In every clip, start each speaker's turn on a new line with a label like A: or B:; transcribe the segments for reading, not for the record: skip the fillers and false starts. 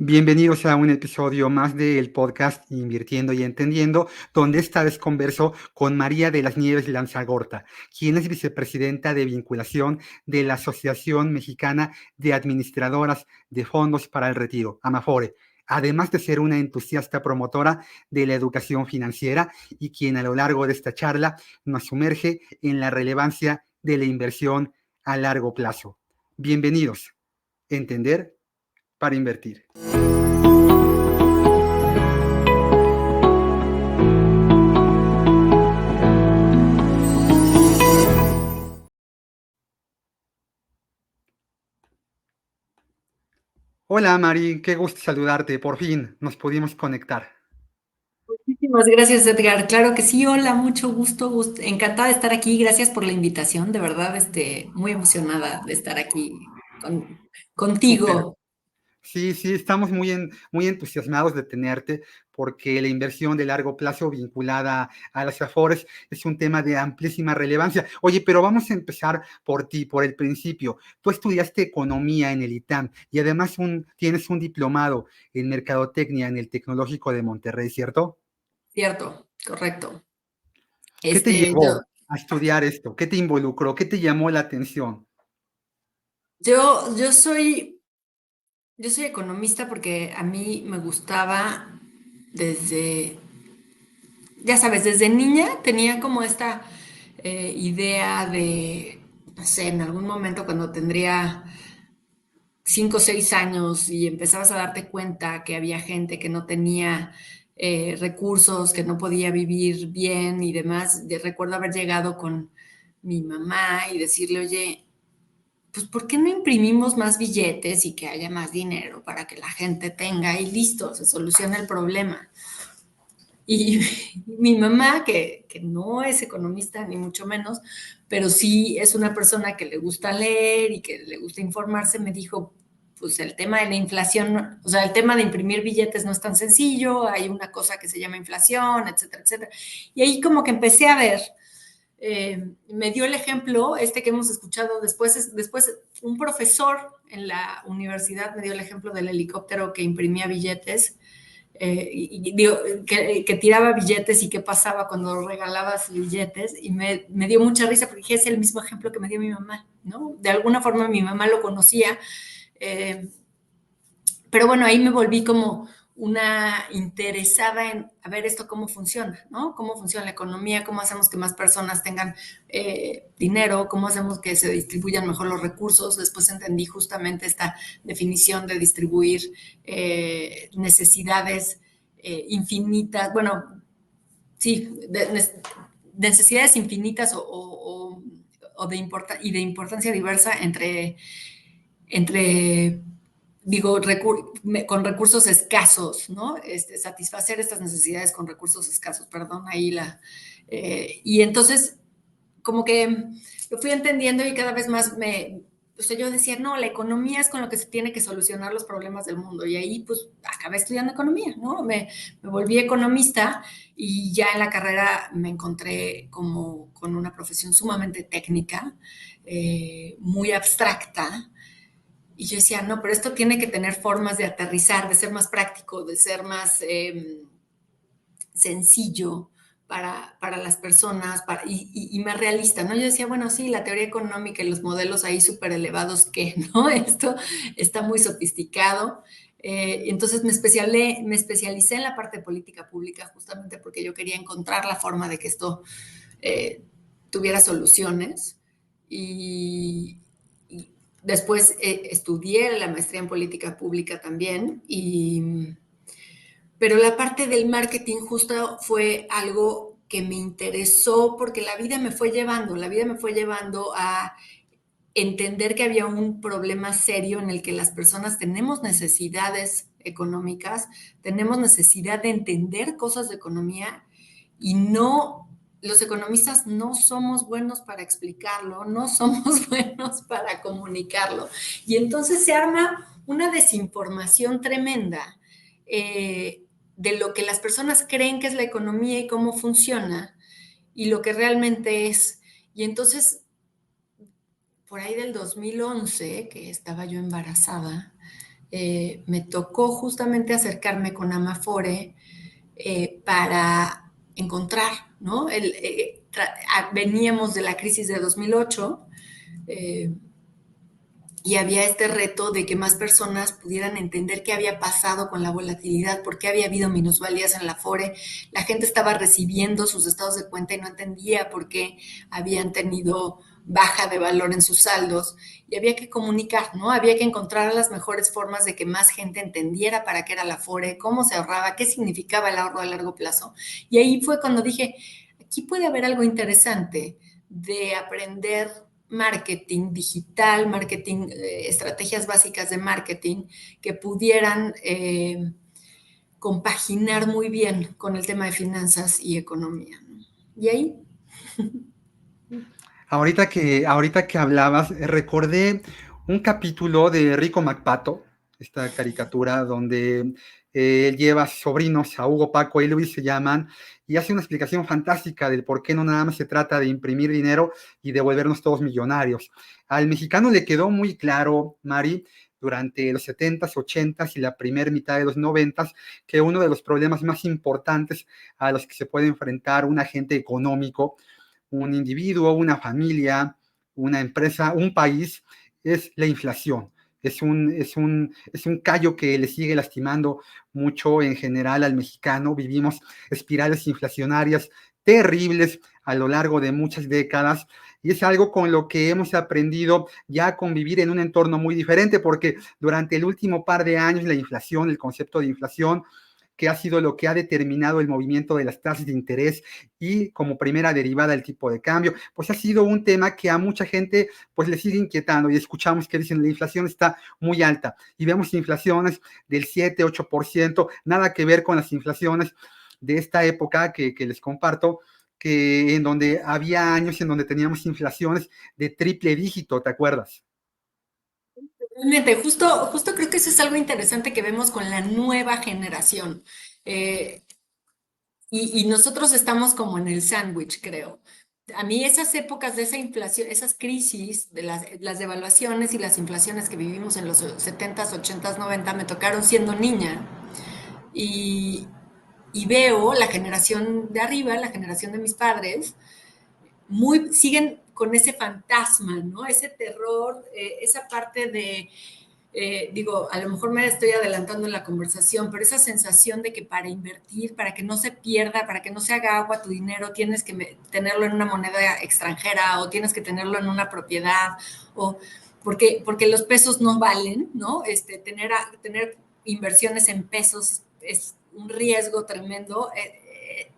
A: Bienvenidos a un episodio más del podcast Invirtiendo y Entendiendo, donde esta vez converso con María de las Nieves Lanzagorta, quien es vicepresidenta de vinculación de la Asociación Mexicana de Administradoras de Fondos para el Retiro, AMAFORE, además de ser una entusiasta promotora de la educación financiera y quien a lo largo de esta charla nos sumerge en la relevancia de la inversión a largo plazo. Bienvenidos. Entender para invertir. Hola Mari, qué gusto saludarte. Por fin nos pudimos conectar.
B: Muchísimas gracias, Edgar. Claro que sí, hola, mucho gusto, encantada de estar aquí. Gracias por la invitación, de verdad, muy emocionada de estar aquí
A: Súper.
B: contigo.
A: Sí, sí, estamos muy entusiasmados de tenerte porque la inversión de largo plazo vinculada a las Afores es un tema de amplísima relevancia. Oye, pero vamos a empezar por ti, por el principio. Tú estudiaste economía en el ITAM y además tienes un diplomado en mercadotecnia en el Tecnológico de Monterrey, ¿cierto?
B: Cierto, correcto.
A: ¿Qué te
B: Este, yo,
A: llevó a estudiar esto? ¿Qué te involucró? ¿Qué te llamó la atención?
B: yo, yo soy, yo soy economista porque a mí me gustaba desde, ya sabes, desde niña tenía como esta idea de, no sé, en algún momento cuando tendría 5 o 6 años y empezabas a darte cuenta que había gente que no tenía recursos, que no podía vivir bien y demás. Recuerdo haber llegado con mi mamá y decirle, oye, pues ¿por qué no imprimimos más billetes y que haya más dinero para que la gente tenga y listo, se soluciona el problema? Y mi mamá, que no es economista ni mucho menos, pero sí es una persona que le gusta leer y que le gusta informarse, me dijo, pues el tema de la inflación, o sea, el tema de imprimir billetes no es tan sencillo, hay una cosa que se llama inflación, etcétera, etcétera. Y ahí como que empecé a ver, me dio el ejemplo, que hemos escuchado después un profesor en la universidad me dio el ejemplo del helicóptero que imprimía billetes digo, que tiraba billetes y qué pasaba cuando regalabas billetes. Y me dio mucha risa porque dije, es el mismo ejemplo que me dio mi mamá, ¿no? De alguna forma mi mamá lo conocía. Eh, pero bueno, ahí me volví como una interesada en a ver esto cómo funciona, ¿no? Cómo funciona la economía, cómo hacemos que más personas tengan dinero, cómo hacemos que se distribuyan mejor los recursos. Después entendí justamente esta definición de distribuir necesidades infinitas, bueno, sí, necesidades infinitas o y de importancia diversa entre digo, con recursos escasos, ¿no? Satisfacer estas necesidades con recursos escasos, perdón, y entonces, como que lo fui entendiendo y cada vez más o sea, yo decía, no, la economía es con lo que se tiene que solucionar los problemas del mundo. Y ahí, pues, acabé estudiando economía, ¿no? Me volví economista y ya en la carrera me encontré como con una profesión sumamente técnica, muy abstracta, y yo decía, no, pero esto tiene que tener formas de aterrizar, de ser más práctico, de ser más sencillo para las personas y más realista, ¿no? Yo decía, bueno, sí, la teoría económica y los modelos ahí súper elevados, ¿qué? ¿No? Esto está muy sofisticado. Entonces me especialicé en la parte de política pública justamente porque yo quería encontrar la forma de que esto eh, tuviera soluciones. Y, y después estudié la maestría en política pública también, pero la parte del marketing justo fue algo que me interesó porque la vida me fue llevando a entender que había un problema serio en el que las personas tenemos necesidades económicas, tenemos necesidad de entender cosas de economía y no, los economistas no somos buenos para explicarlo, no somos buenos para comunicarlo. Y entonces se arma una desinformación tremenda de lo que las personas creen que es la economía y cómo funciona y lo que realmente es. Y entonces por ahí del 2011, que estaba yo embarazada, me tocó justamente acercarme con Amafore para encontrar, ¿no? Veníamos de la crisis de 2008 eh, y había este reto de que más personas pudieran entender qué había pasado con la volatilidad, por qué había habido minusvalías en la Afore. La gente estaba recibiendo sus estados de cuenta y no entendía por qué habían tenido baja de valor en sus saldos y había que comunicar, ¿no? Había que encontrar las mejores formas de que más gente entendiera para qué era la Afore, cómo se ahorraba, qué significaba el ahorro a largo plazo. Y ahí fue cuando dije, aquí puede haber algo interesante de aprender marketing digital, marketing, estrategias básicas de marketing que pudieran compaginar muy bien con el tema de finanzas y economía, ¿no? Y ahí.
A: Ahorita que hablabas, recordé un capítulo de Rico MacPato, esta caricatura donde él lleva sobrinos a Hugo, Paco y Luis se llaman, y hace una explicación fantástica del por qué no nada más se trata de imprimir dinero y de volvernos todos millonarios. Al mexicano le quedó muy claro, Mari, durante los 70s, 80s y la primera mitad de los 90s, que uno de los problemas más importantes a los que se puede enfrentar un agente económico, un individuo, una familia, una empresa, un país, es la inflación. Es un callo que le sigue lastimando mucho en general al mexicano. Vivimos espirales inflacionarias terribles a lo largo de muchas décadas y es algo con lo que hemos aprendido ya a convivir en un entorno muy diferente porque durante el último par de años la inflación, el concepto de inflación, que ha sido lo que ha determinado el movimiento de las tasas de interés y como primera derivada el tipo de cambio, pues ha sido un tema que a mucha gente pues le sigue inquietando y escuchamos que dicen la inflación está muy alta y vemos inflaciones del 7, 8%, nada que ver con las inflaciones de esta época que les comparto, que en donde había años en donde teníamos inflaciones de triple dígito, ¿te acuerdas?
B: Realmente, justo creo que eso es algo interesante que vemos con la nueva generación. Eh, y nosotros estamos como en el sándwich, creo. A mí esas épocas de esa inflación, esas crisis de las devaluaciones y las inflaciones que vivimos en los 70s, 80s, 90 me tocaron siendo niña. Y, y veo la generación de arriba, la generación de mis padres, siguen con ese fantasma, ¿no? Ese terror, esa parte de digo, a lo mejor me estoy adelantando en la conversación, pero esa sensación de que para invertir, para que no se pierda, para que no se haga agua tu dinero, tienes que tenerlo en una moneda extranjera o tienes que tenerlo en una propiedad o porque los pesos no valen, ¿no? Tener inversiones en pesos es un riesgo tremendo,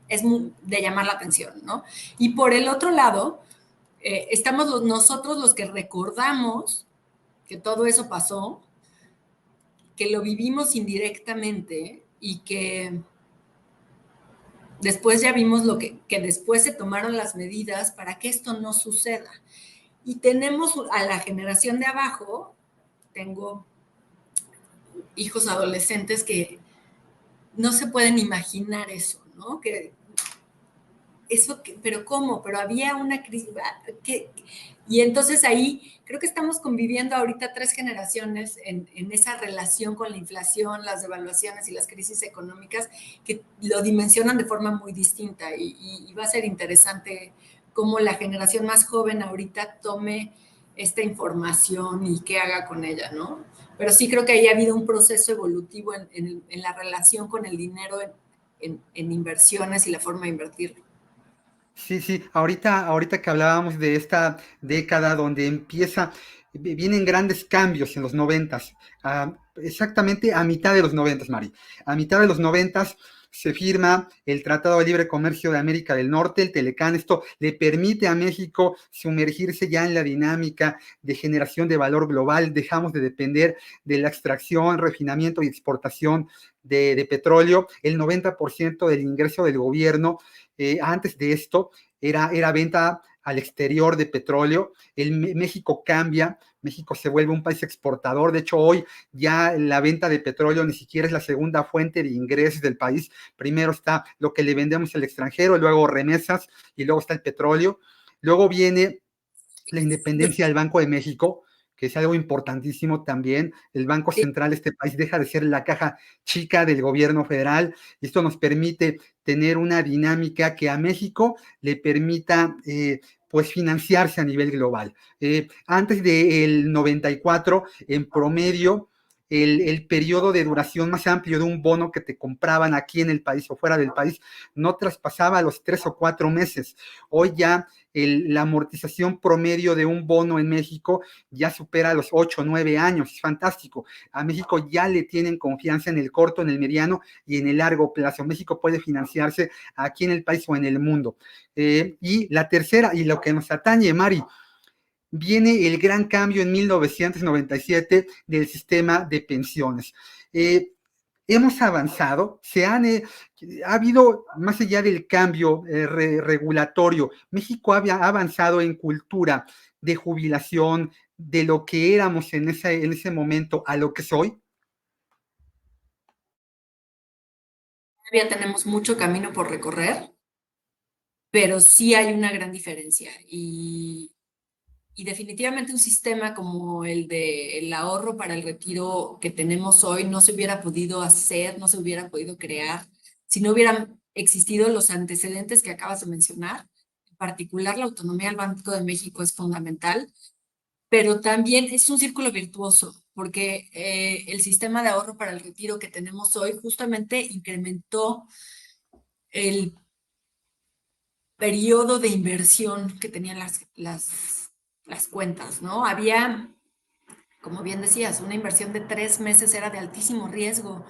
B: es de llamar la atención, ¿no? Y por el otro lado, estamos nosotros los que recordamos que todo eso pasó, que lo vivimos indirectamente y que después ya vimos que después se tomaron las medidas para que esto no suceda. Y tenemos a la generación de abajo, tengo hijos adolescentes que no se pueden imaginar eso, ¿no? Que eso, pero ¿cómo? Pero había una crisis. Y entonces ahí creo que estamos conviviendo ahorita tres generaciones en esa relación con la inflación, las devaluaciones y las crisis económicas que lo dimensionan de forma muy distinta y va a ser interesante cómo la generación más joven ahorita tome esta información y qué haga con ella, ¿no? Pero sí creo que ahí ha habido un proceso evolutivo en la relación con el dinero, en inversiones y la forma de invertir.
A: Sí, sí, ahorita que hablábamos de esta década donde empieza, vienen grandes cambios en los noventas, exactamente a mitad de los noventas, Mari. A mitad de los noventas se firma el Tratado de Libre Comercio de América del Norte, el Telecán. Esto le permite a México sumergirse ya en la dinámica de generación de valor global. Dejamos de depender de la extracción, refinamiento y exportación de petróleo. El 90% del ingreso del gobierno antes de esto era venta al exterior de petróleo. México cambia, México se vuelve un país exportador. De hecho, hoy ya la venta de petróleo ni siquiera es la segunda fuente de ingresos del país. Primero está lo que le vendemos al extranjero, luego remesas y luego está el petróleo. Luego viene la independencia del Banco de México, que es algo importantísimo también. El Banco
B: Sí.
A: Central de este país deja de ser la caja chica del gobierno federal y esto nos permite tener una dinámica que a México le permita pues financiarse a nivel global. Antes del 94, en promedio, el periodo de duración más amplio de un bono que te compraban aquí en el país o fuera del país no traspasaba los 3 o 4 meses. Hoy ya la amortización promedio de un bono en México ya supera los 8 o 9 años. Es fantástico. A México ya le tienen confianza en el corto, en el mediano y en el largo plazo. México puede financiarse aquí en el país o en el mundo. Y la tercera, y lo que nos atañe, Mari, viene el gran cambio en 1997 del sistema de pensiones. Hemos avanzado, ha habido, más allá del cambio regulatorio, México ha avanzado en cultura de jubilación, de lo que éramos en ese momento a lo que soy.
B: Todavía tenemos mucho camino por recorrer, pero sí hay una gran diferencia. Y definitivamente un sistema como el del ahorro para el retiro que tenemos hoy no se hubiera podido hacer, no se hubiera podido crear si no hubieran existido los antecedentes que acabas de mencionar. En particular, la autonomía del Banco de México es fundamental, pero también es un círculo virtuoso, porque el sistema de ahorro para el retiro que tenemos hoy justamente incrementó el periodo de inversión que tenían las cuentas, ¿no? Había, como bien decías, una inversión de 3 meses era de altísimo riesgo,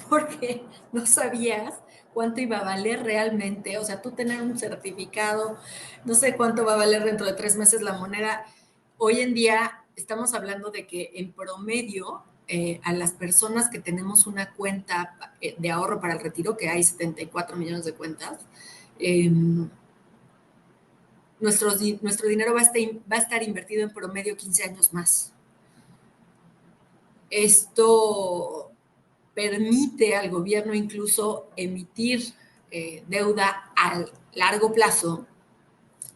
B: porque no sabías cuánto iba a valer realmente. O sea, tú tener un certificado, no sé cuánto va a valer dentro de 3 meses la moneda. Hoy en día estamos hablando de que en promedio a las personas que tenemos una cuenta de ahorro para el retiro, que hay 74 millones de cuentas, eh, nuestro dinero va a estar invertido en promedio 15 años más. Esto permite al gobierno incluso emitir deuda a largo plazo,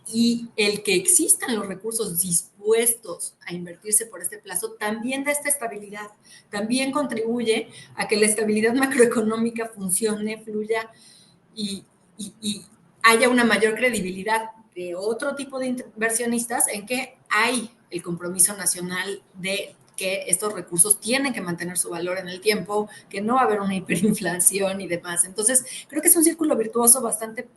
B: y el que existan los recursos dispuestos a invertirse por este plazo también da esta estabilidad, también contribuye a que la estabilidad macroeconómica funcione, fluya y, y haya una mayor credibilidad de otro tipo de inversionistas en que hay el compromiso nacional de que estos recursos tienen que mantener su valor en el tiempo, que no va a haber una hiperinflación y demás. Entonces, creo que es un círculo virtuoso bastante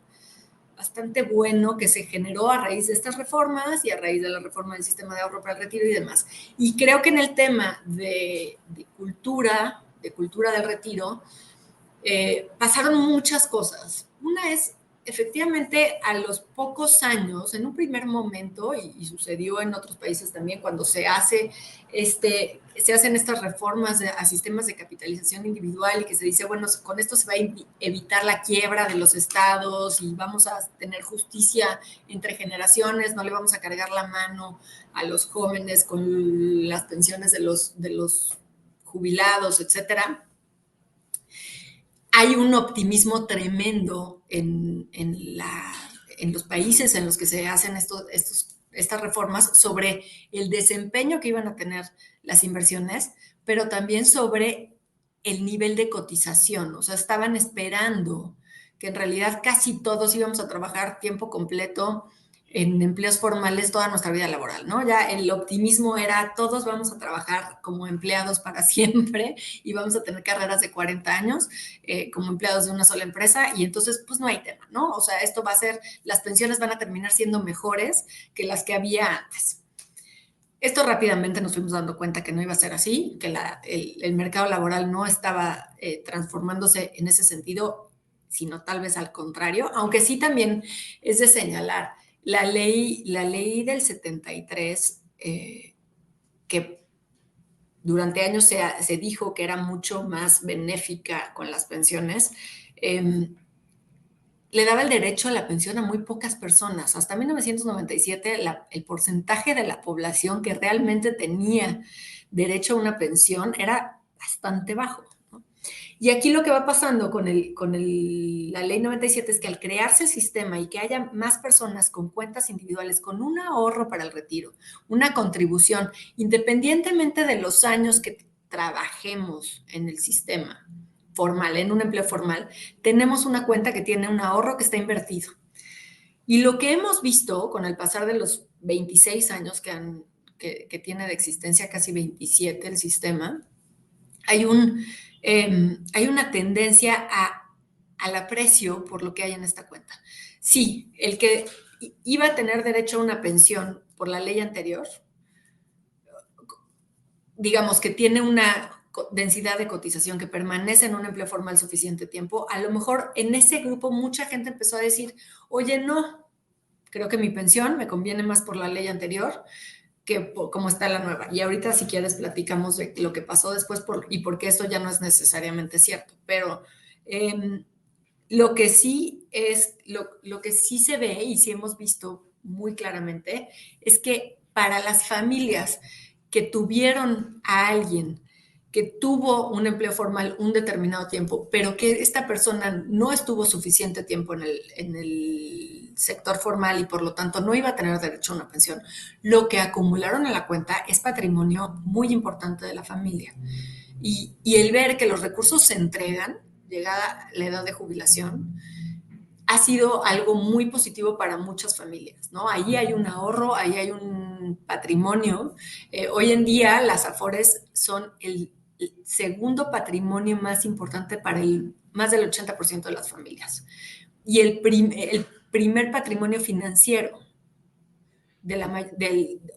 B: bueno que se generó a raíz de estas reformas y a raíz de la reforma del sistema de ahorro para el retiro y demás. Y creo que en el tema de cultura del retiro, pasaron muchas cosas. Una es, efectivamente, a los pocos años, en un primer momento, y sucedió en otros países también, cuando se hacen estas reformas a sistemas de capitalización individual y que se dice, bueno, con esto se va a evitar la quiebra de los estados y vamos a tener justicia entre generaciones, no le vamos a cargar la mano a los jóvenes con las pensiones de los jubilados, etcétera. Hay un optimismo tremendo en los países en los que se hacen estas reformas sobre el desempeño que iban a tener las inversiones, pero también sobre el nivel de cotización. O sea, estaban esperando que en realidad casi todos íbamos a trabajar tiempo completo en empleos formales toda nuestra vida laboral, ¿no? Ya el optimismo era todos vamos a trabajar como empleados para siempre y vamos a tener carreras de 40 años como empleados de una sola empresa y entonces pues no hay tema, ¿no? O sea, esto va a ser, las pensiones van a terminar siendo mejores que las que había antes. Esto rápidamente nos fuimos dando cuenta que no iba a ser así, que el mercado laboral no estaba transformándose en ese sentido, sino tal vez al contrario, aunque sí también es de señalar la ley del 73, que durante años se dijo que era mucho más benéfica con las pensiones, le daba el derecho a la pensión a muy pocas personas. Hasta 1997, el porcentaje de la población que realmente tenía derecho a una pensión era bastante bajo, ¿no? Y aquí lo que va pasando la ley 97 es que al crearse el sistema y que haya más personas con cuentas individuales, con un ahorro para el retiro, una contribución, independientemente de los años que trabajemos en el sistema formal, en un empleo formal, tenemos una cuenta que tiene un ahorro que está invertido. Y lo que hemos visto con el pasar de los 26 años que tiene de existencia, casi 27 el sistema, hay una tendencia al aprecio por lo que hay en esta cuenta. Sí, el que iba a tener derecho a una pensión por la ley anterior, digamos que tiene una densidad de cotización que permanece en un empleo formal suficiente tiempo, a lo mejor en ese grupo mucha gente empezó a decir, oye, no, creo que mi pensión me conviene más por la ley anterior que como está la nueva. Y ahorita si quieres platicamos de lo que pasó después y por qué esto ya no es necesariamente cierto. Pero lo que sí lo que sí se ve y sí hemos visto muy claramente es que para las familias que tuvieron a alguien que tuvo un empleo formal un determinado tiempo, pero que esta persona no estuvo suficiente tiempo en el sector formal y por lo tanto no iba a tener derecho a una pensión, lo que acumularon en la cuenta es patrimonio muy importante de la familia. Y el ver que los recursos se entregan, llegada la edad de jubilación, ha sido algo muy positivo para muchas familias, ¿no? Ahí hay un ahorro, ahí hay un patrimonio. Hoy en día las Afores son el segundo patrimonio más importante para más del 80% de las familias. Y el primer patrimonio financiero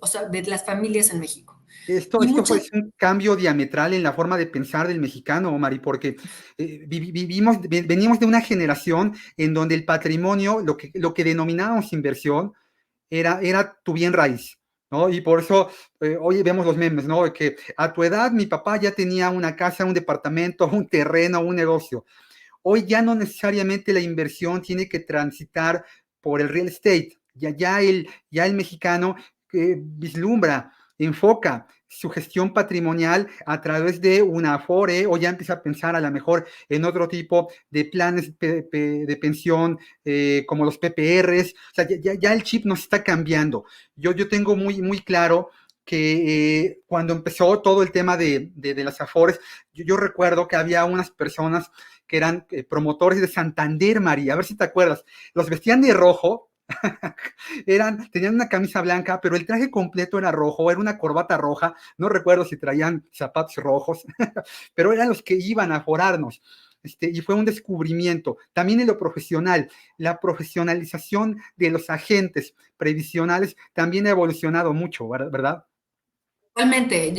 B: o sea, de las familias en México.
A: Esto,
B: Y
A: esto fue
B: muchas,
A: es un cambio diametral en la forma de pensar del mexicano, Mari, porque venimos de una generación en donde el patrimonio, lo que denominábamos inversión, era tu bien raíz, ¿no? Y por eso hoy vemos los memes, ¿no? De que a tu edad mi papá ya tenía una casa, un departamento, un terreno, un negocio. Hoy ya no necesariamente la inversión tiene que transitar por el real estate. Ya el mexicano vislumbra, enfoca su gestión patrimonial a través de una Afore o ya empieza a pensar a lo mejor en otro tipo de planes de pensión como los PPRs. O sea, ya el chip nos está cambiando. Yo tengo muy, muy claro que cuando empezó todo el tema de las Afores, yo recuerdo que había unas personas que eran promotores de Santander, María, a ver si te acuerdas, los vestían de rojo, tenían una camisa blanca, pero el traje completo era rojo, era una corbata roja, no recuerdo si traían zapatos rojos, pero eran los que iban a forarnos. Y fue un descubrimiento. También en lo profesional, la profesionalización de los agentes previsionales también ha evolucionado mucho, ¿verdad?
B: Realmente,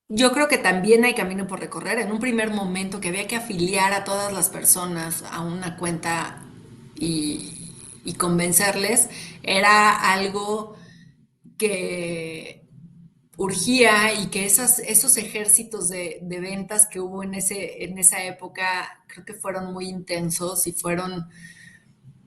B: yo creo que también hay camino por recorrer. En un primer momento que había que afiliar a todas las personas a una cuenta y convencerles, era algo que urgía y que esos ejércitos de ventas que hubo en esa época creo que fueron muy intensos y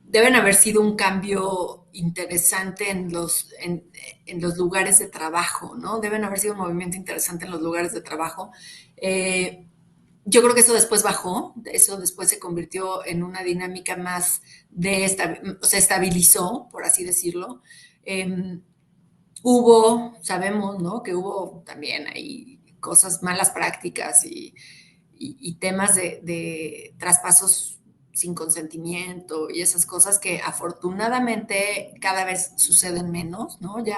B: deben haber sido un cambio interesante en los lugares de trabajo, ¿no? Deben haber sido un movimiento interesante en los lugares de trabajo. Eh, yo creo que eso después bajó, eso después se convirtió en una dinámica más se estabilizó, por así decirlo. Sabemos, ¿no? Que hubo también ahí cosas, malas prácticas y temas de traspasos sin consentimiento y esas cosas que afortunadamente cada vez suceden menos, ¿no? Ya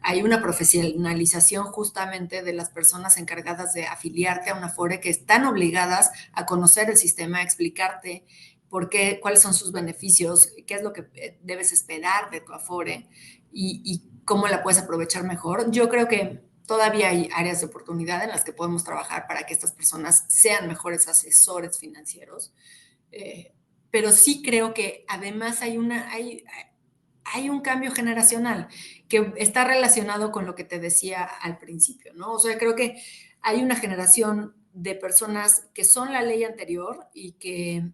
B: hay una profesionalización justamente de las personas encargadas de afiliarte a una Afore que están obligadas a conocer el sistema, a explicarte por qué, cuáles son sus beneficios, qué es lo que debes esperar de tu Afore y cómo la puedes aprovechar mejor. Yo creo que todavía hay áreas de oportunidad en las que podemos trabajar para que estas personas sean mejores asesores financieros. Eh, pero sí creo que además hay un cambio generacional que está relacionado con lo que te decía al principio, ¿no? O sea, creo que hay una generación de personas que son la ley anterior y que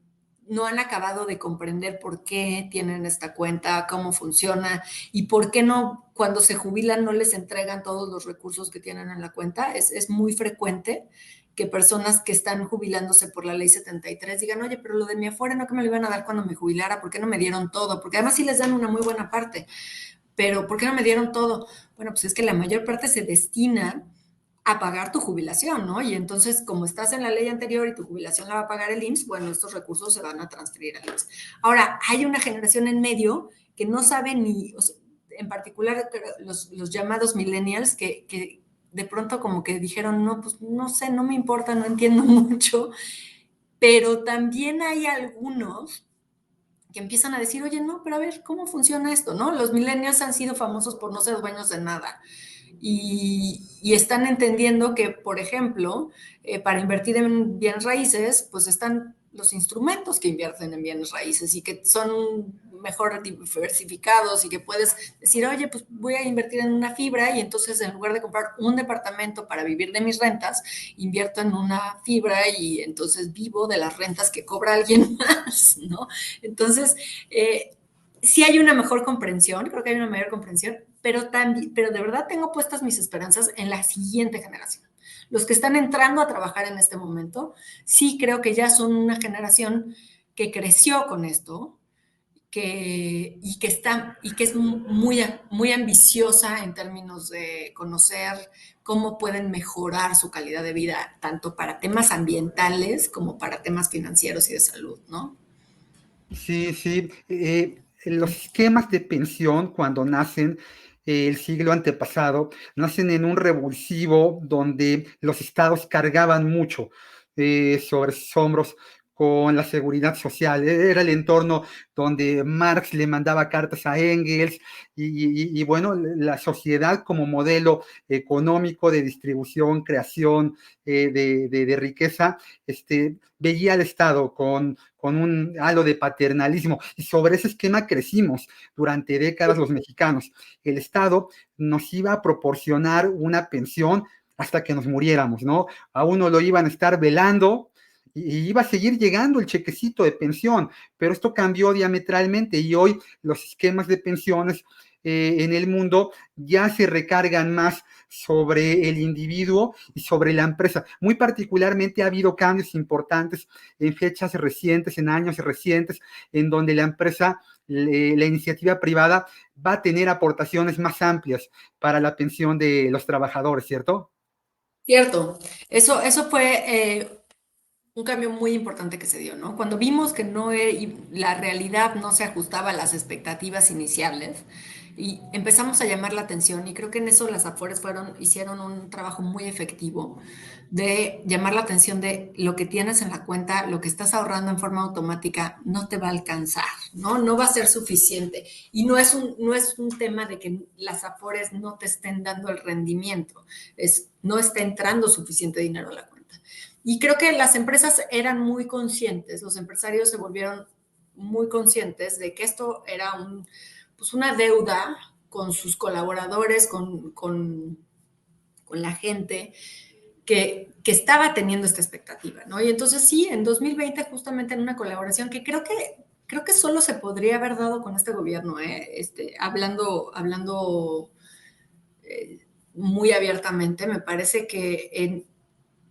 B: no han acabado de comprender por qué tienen esta cuenta, cómo funciona y por qué no, cuando se jubilan, no les entregan todos los recursos que tienen en la cuenta. Es muy frecuente que personas que están jubilándose por la ley 73 digan, oye, pero lo de mi Afore no que me lo iban a dar cuando me jubilara, ¿por qué no me dieron todo? Porque además sí les dan una muy buena parte, pero ¿por qué no me dieron todo? Bueno, pues es que la mayor parte se destina a pagar tu jubilación, ¿no? Y entonces, como estás en la ley anterior y tu jubilación la va a pagar el IMSS, bueno, estos recursos se van a transferir al IMSS. Ahora, hay una generación en medio que no sabe ni, o sea, en particular los llamados millennials, que de pronto como que dijeron, no, pues no sé, no me importa, no entiendo mucho, pero también hay algunos que empiezan a decir, oye, no, pero a ver, ¿cómo funciona esto? ¿No? Los millennials han sido famosos por no ser dueños de nada y están entendiendo que, por ejemplo, para invertir en bienes raíces, pues están los instrumentos que invierten en bienes raíces y que son mejor diversificados y que puedes decir, oye, pues voy a invertir en una fibra y entonces en lugar de comprar un departamento para vivir de mis rentas, invierto en una fibra y entonces vivo de las rentas que cobra alguien más, ¿no? Entonces, sí hay una mejor comprensión, creo que hay una mayor comprensión, pero de verdad tengo puestas mis esperanzas en la siguiente generación. Los que están entrando a trabajar en este momento, sí creo que ya son una generación que creció con esto, y que es muy ambiciosa en términos de conocer cómo pueden mejorar su calidad de vida, tanto para temas ambientales como para temas financieros y de salud, ¿no?
A: Sí, sí. Los esquemas de pensión, cuando nacen el siglo antepasado, nacen en un revulsivo donde los estados cargaban mucho sobre sus hombros con la seguridad social. Era el entorno donde Marx le mandaba cartas a Engels y bueno, la sociedad como modelo económico de distribución, creación de riqueza, veía al Estado con un halo de paternalismo. Y sobre ese esquema crecimos durante décadas los mexicanos. El Estado nos iba a proporcionar una pensión hasta que nos muriéramos, ¿no? A uno lo iban a estar velando y iba a seguir llegando el chequecito de pensión, pero esto cambió diametralmente y hoy los esquemas de pensiones en el mundo ya se recargan más sobre el individuo y sobre la empresa. Muy particularmente ha habido cambios importantes en fechas recientes, en años recientes, en donde la empresa, la iniciativa privada va a tener aportaciones más amplias para la pensión de los trabajadores, ¿cierto?
B: Cierto, eso fue un cambio muy importante que se dio, ¿no? Cuando vimos que la realidad no se ajustaba a las expectativas iniciales y empezamos a llamar la atención y creo que en eso las Afores hicieron un trabajo muy efectivo de llamar la atención de lo que tienes en la cuenta, lo que estás ahorrando en forma automática no te va a alcanzar, ¿no? No va a ser suficiente. Y no es un tema de que las Afores no te estén dando el rendimiento, no está entrando suficiente dinero a la cuenta. Y creo que las empresas eran muy conscientes, los empresarios se volvieron muy conscientes de que esto era pues una deuda con sus colaboradores, con la gente que estaba teniendo esta expectativa, ¿no? Y entonces sí, en 2020 justamente en una colaboración que creo que solo se podría haber dado con este gobierno, hablando muy abiertamente, me parece que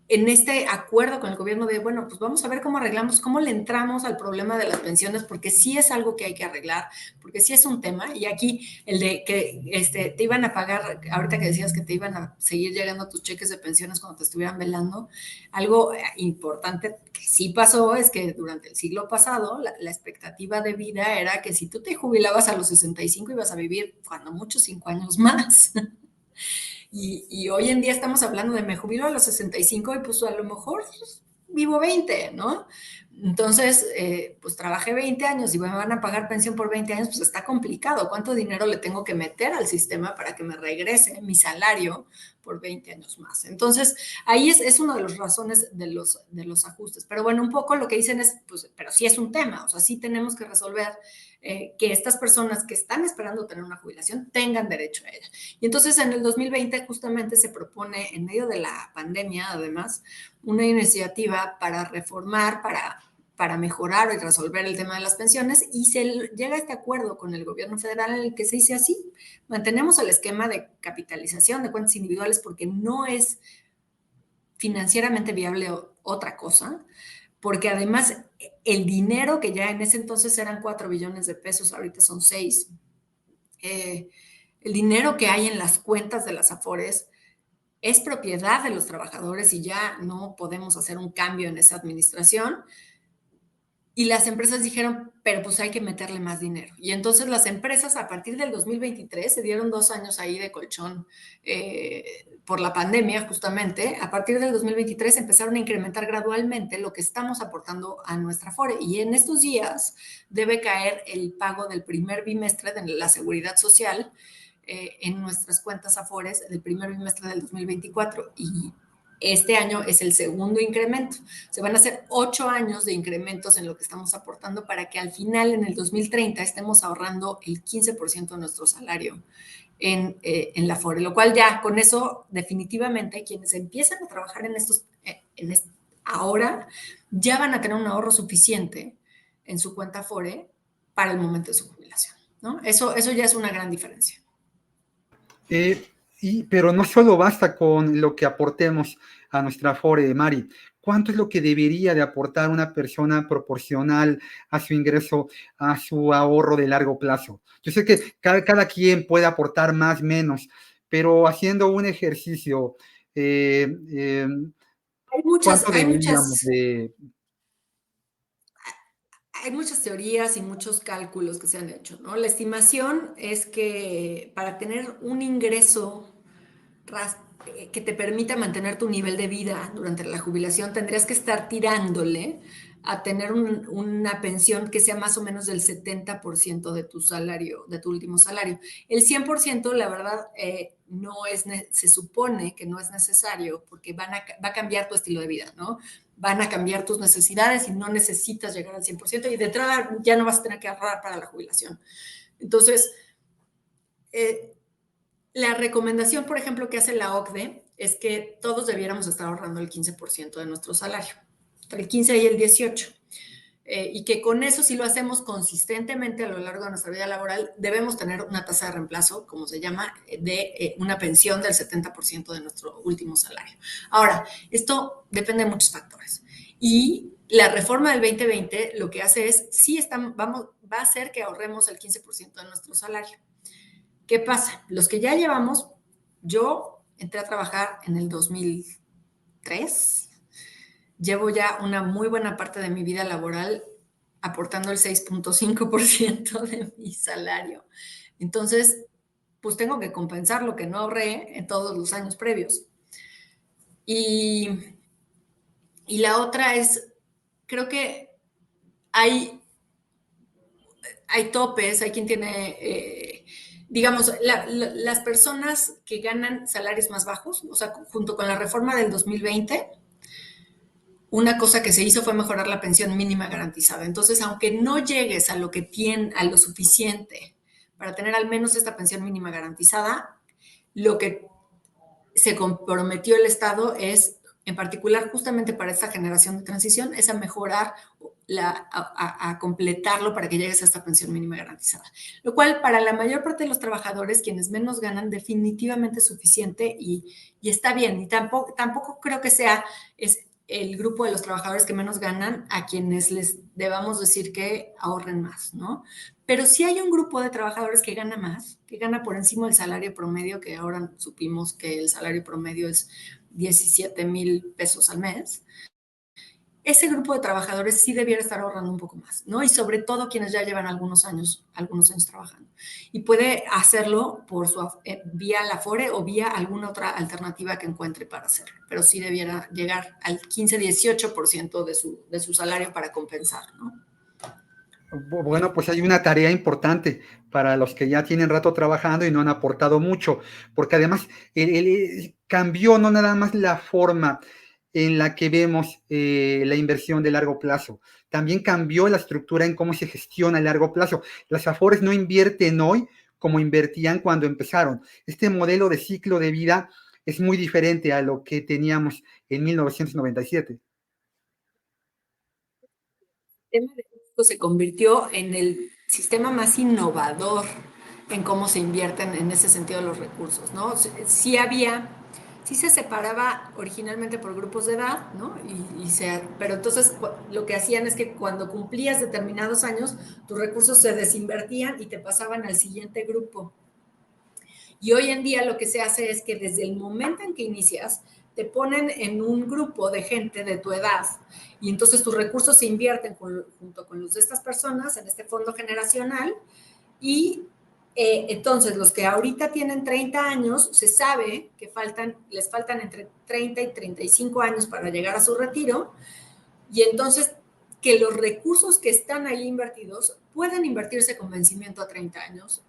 B: en este acuerdo con el gobierno de, bueno, pues vamos a ver cómo arreglamos, cómo le entramos al problema de las pensiones, porque sí es algo que hay que arreglar, porque sí es un tema. Y aquí el de que te iban a pagar, ahorita que decías que te iban a seguir llegando tus cheques de pensiones cuando te estuvieran velando, algo importante que sí pasó es que durante el siglo pasado la expectativa de vida era que si tú te jubilabas a los 65 ibas a vivir cuando muchos 5 años más. Y hoy en día estamos hablando de me jubilo a los 65 y pues a lo mejor vivo 20, ¿no? Entonces, pues trabajé 20 años y me van a pagar pensión por 20 años, pues está complicado. ¿Cuánto dinero le tengo que meter al sistema para que me regrese mi salario por 20 años más? Entonces, ahí es una de las razones de los ajustes. Pero bueno, un poco lo que dicen es, pues, pero sí es un tema, o sea, sí tenemos que resolver que estas personas que están esperando tener una jubilación tengan derecho a ella. Y entonces en el 2020 justamente se propone, en medio de la pandemia, además, una iniciativa para reformar, para mejorar y resolver el tema de las pensiones y se llega a este acuerdo con el gobierno federal en el que se dice así, mantenemos el esquema de capitalización de cuentas individuales porque no es financieramente viable otra cosa, porque además el dinero que ya en ese entonces eran 4 billones de pesos, ahorita son 6, el dinero que hay en las cuentas de las Afores es propiedad de los trabajadores y ya no podemos hacer un cambio en esa administración. Y las empresas dijeron, pero pues hay que meterle más dinero. Y entonces las empresas a partir del 2023 se dieron 2 años ahí de colchón por la pandemia justamente. A partir del 2023 empezaron a incrementar gradualmente lo que estamos aportando a nuestra FORE. Y en estos días debe caer el pago del primer bimestre de la seguridad social en nuestras cuentas Afores del primer bimestre del 2024. Y este año es el segundo incremento. Se van a hacer 8 años de incrementos en lo que estamos aportando para que al final, en el 2030, estemos ahorrando el 15% de nuestro salario en la FORE, lo cual ya con eso definitivamente quienes empiezan a trabajar en estos, ahora ya van a tener un ahorro suficiente en su cuenta FORE para el momento de su jubilación, ¿no? Eso ya es una gran diferencia.
A: Pero no solo basta con lo que aportemos a nuestra Afore, Mari. ¿Cuánto es lo que debería de aportar una persona proporcional a su ingreso, a su ahorro de largo plazo? Yo sé que cada quien puede aportar más, menos, pero haciendo un ejercicio, eh, eh,
B: Hay muchas,
A: ¿cuánto
B: hay
A: deberíamos
B: muchas
A: de?
B: Hay muchas teorías y muchos cálculos que se han hecho, ¿no? La estimación es que para tener un ingreso que te permita mantener tu nivel de vida durante la jubilación, tendrías que estar tirándole a tener una pensión que sea más o menos del 70% de tu salario, de tu último salario. El 100%, la verdad, no es, se supone que no es necesario porque va a cambiar tu estilo de vida, ¿no? Van a cambiar tus necesidades y no necesitas llegar al 100% y de entrada ya no vas a tener que ahorrar para la jubilación. Entonces, eh, la recomendación, por ejemplo, que hace la OCDE es que todos debiéramos estar ahorrando el 15% de nuestro salario, entre el 15 y el 18. Y que con eso, si lo hacemos consistentemente a lo largo de nuestra vida laboral, debemos tener una tasa de reemplazo, como se llama, de una pensión del 70% de nuestro último salario. Ahora, esto depende de muchos factores. Y la reforma del 2020 lo que hace es, sí, va a hacer que ahorremos el 15% de nuestro salario. ¿Qué pasa? Los que ya llevamos, yo entré a trabajar en el 2003, llevo ya una muy buena parte de mi vida laboral aportando el 6.5% de mi salario. Entonces, pues tengo que compensar lo que no ahorré en todos los años previos. Y, y la otra es, creo que hay topes, hay quien tiene, digamos, las personas que ganan salarios más bajos, o sea, junto con la reforma del 2020, una cosa que se hizo fue mejorar la pensión mínima garantizada. Entonces, aunque no llegues a lo que tiene, a lo suficiente para tener al menos esta pensión mínima garantizada, lo que se comprometió el Estado es, en particular justamente para esta generación de transición, es a mejorar, a completarlo para que llegues a esta pensión mínima garantizada. Lo cual para la mayor parte de los trabajadores, quienes menos ganan, definitivamente es suficiente y está bien. Y tampoco creo que sea es el grupo de los trabajadores que menos ganan a quienes les debamos decir que ahorren más, ¿no? Pero sí hay un grupo de trabajadores que gana más, que gana por encima del salario promedio, que ahora supimos que el salario promedio es 17,000 pesos al mes. Ese grupo de trabajadores sí debiera estar ahorrando un poco más, ¿no? Y sobre todo quienes ya llevan algunos años trabajando. Y puede hacerlo por vía la FORE o vía alguna otra alternativa que encuentre para hacerlo. Pero sí debiera llegar al 15-18% de su salario para compensar, ¿no?
A: Bueno, pues hay una tarea importante para los que ya tienen rato trabajando y no han aportado mucho, porque además cambió no nada más la forma en la que vemos la inversión de largo plazo, también cambió la estructura en cómo se gestiona a largo plazo. Las Afores no invierten hoy como invertían cuando empezaron. Este modelo de ciclo de vida es muy diferente a lo que teníamos en 1997.
B: El sistema de México se convirtió en el sistema más innovador en cómo se invierten en ese sentido los recursos, ¿no? Sí había Sí se separaba originalmente por grupos de edad, ¿no? Pero entonces lo que hacían es que cuando cumplías determinados años, tus recursos se desinvertían y te pasaban al siguiente grupo. Y hoy en día lo que se hace es que desde el momento en que inicias, te ponen en un grupo de gente de tu edad y entonces tus recursos se invierten junto con los de estas personas en este fondo generacional y entonces los que ahorita tienen 30 años, se sabe que les faltan entre 30 y 35 años para llegar a su retiro y entonces que los recursos que están ahí invertidos pueden invertirse con vencimiento a 30 años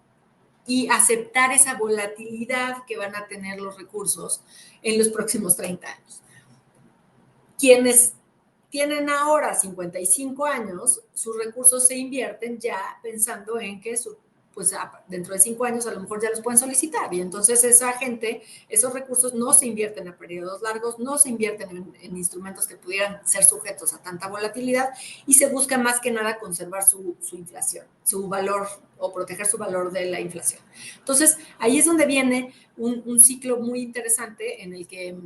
B: y aceptar esa volatilidad que van a tener los recursos en los próximos 30 años. Quienes tienen ahora 55 años, sus recursos se invierten ya pensando en que pues dentro de 5 años a lo mejor ya los pueden solicitar y entonces esa gente, esos recursos no se invierten a periodos largos, no se invierten en instrumentos que pudieran ser sujetos a tanta volatilidad y se busca más que nada conservar su inflación, su valor o proteger su valor de la inflación. Entonces ahí es donde viene un ciclo muy interesante en el que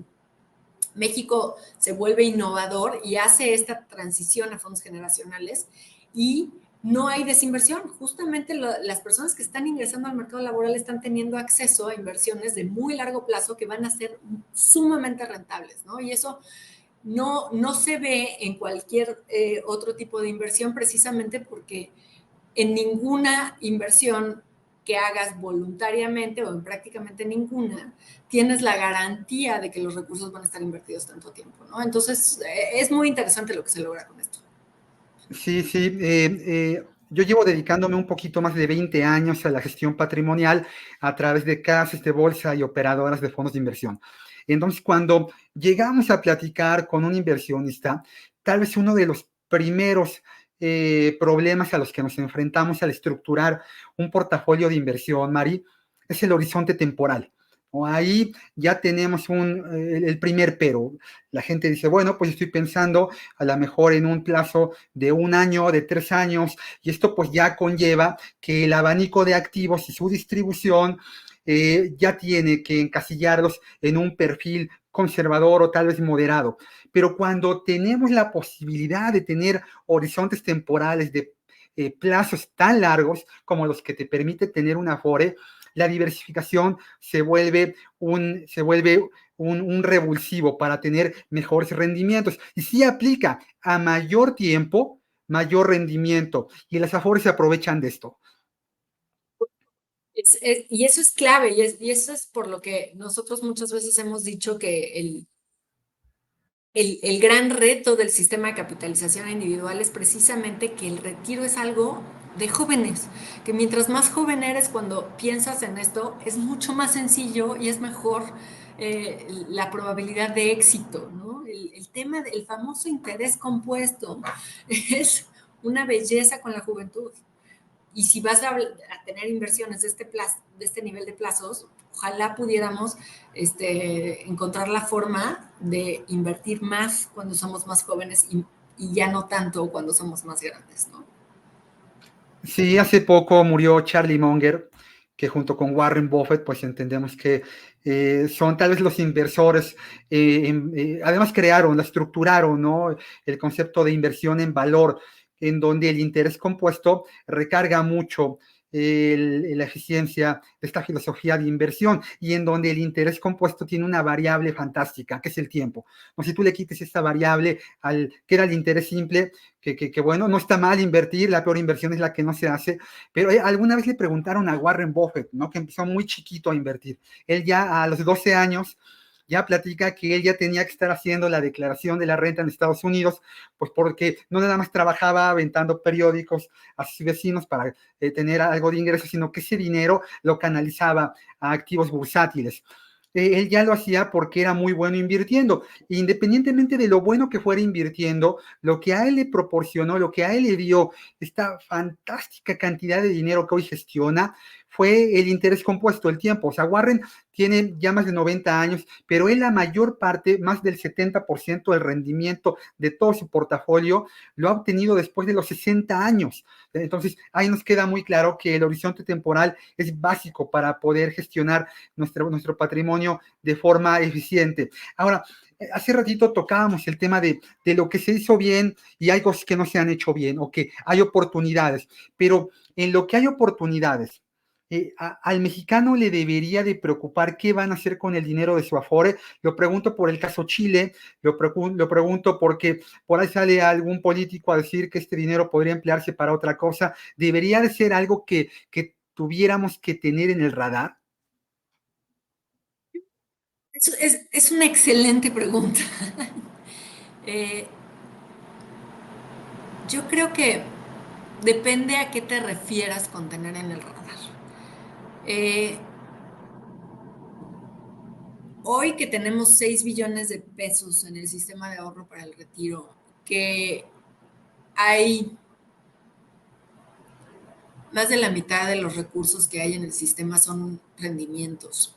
B: México se vuelve innovador y hace esta transición a fondos generacionales y no hay desinversión. Justamente las personas que están ingresando al mercado laboral están teniendo acceso a inversiones de muy largo plazo que van a ser sumamente rentables, ¿no? Y eso no se ve en cualquier otro tipo de inversión precisamente porque en ninguna inversión que hagas voluntariamente o en prácticamente ninguna, tienes la garantía de que los recursos van a estar invertidos tanto tiempo, ¿no? Entonces, es muy interesante lo que se logra con esto.
A: Sí, sí. Yo llevo dedicándome un poquito más de 20 años a la gestión patrimonial a través de casas de bolsa y operadoras de fondos de inversión. Entonces, cuando llegamos a platicar con un inversionista, tal vez uno de los primeros problemas a los que nos enfrentamos al estructurar un portafolio de inversión, Mari, es el horizonte temporal. O ahí ya tenemos el primer pero. La gente dice, bueno, pues estoy pensando a lo mejor en un plazo de 1 año, de 3 años, y esto pues ya conlleva que el abanico de activos y su distribución ya tiene que encasillarlos en un perfil conservador o tal vez moderado. Pero cuando tenemos la posibilidad de tener horizontes temporales de plazos tan largos como los que te permite tener una Afore, la diversificación se vuelve un revulsivo para tener mejores rendimientos. Y sí aplica a mayor tiempo, mayor rendimiento. Y las Afores se aprovechan de esto.
B: Y eso es clave, y eso es por lo que nosotros muchas veces hemos dicho que el gran reto del sistema de capitalización individual es precisamente que el retiro es algo de jóvenes, que mientras más joven eres cuando piensas en esto, es mucho más sencillo y es mejor la probabilidad de éxito, ¿no? El tema del famoso interés compuesto es una belleza con la juventud. Y si vas a tener inversiones de este nivel de plazos, ojalá pudiéramos encontrar la forma de invertir más cuando somos más jóvenes y ya no tanto cuando somos más grandes, ¿no?
A: Sí, hace poco murió Charlie Munger, que junto con Warren Buffett, pues entendemos que son tal vez los inversores, además crearon, la estructuraron, ¿no? El concepto de inversión en valor, en donde el interés compuesto recarga mucho la eficiencia de esta filosofía de inversión y en donde el interés compuesto tiene una variable fantástica, que es el tiempo. No, si tú le quites esta variable que era el interés simple, que bueno, no está mal invertir, la peor inversión es la que no se hace, pero alguna vez le preguntaron a Warren Buffett, ¿no? Que empezó muy chiquito a invertir. Él ya a los 12 años ya platica que él ya tenía que estar haciendo la declaración de la renta en Estados Unidos, pues porque no nada más trabajaba aventando periódicos a sus vecinos para tener algo de ingreso, sino que ese dinero lo canalizaba a activos bursátiles. Él ya lo hacía porque era muy bueno invirtiendo. Independientemente de lo bueno que fuera invirtiendo, lo que a él le proporcionó, lo que a él le dio esta fantástica cantidad de dinero que hoy gestiona, fue el interés compuesto, el tiempo. O sea, Warren tiene ya más de 90 años, pero él la mayor parte, más del 70% del rendimiento de todo su portafolio, lo ha obtenido después de los 60 años. Entonces, ahí nos queda muy claro que el horizonte temporal es básico para poder gestionar nuestro patrimonio de forma eficiente. Ahora, hace ratito tocábamos el tema de lo que se hizo bien y hay cosas que no se han hecho bien o que hay oportunidades, pero en lo que hay oportunidades, al mexicano le debería de preocupar qué van a hacer con el dinero de su Afore. Lo pregunto por el caso Chile, lo pregunto porque por ahí sale algún político a decir que este dinero podría emplearse para otra cosa. ¿Debería de ser algo que tuviéramos que tener en el radar?
B: Es una excelente pregunta. Eh, yo creo que depende a qué te refieras con tener en el radar. Eh, Hoy que tenemos 6 billones de pesos en el sistema de ahorro para el retiro, que hay más de la mitad de los recursos que hay en el sistema son rendimientos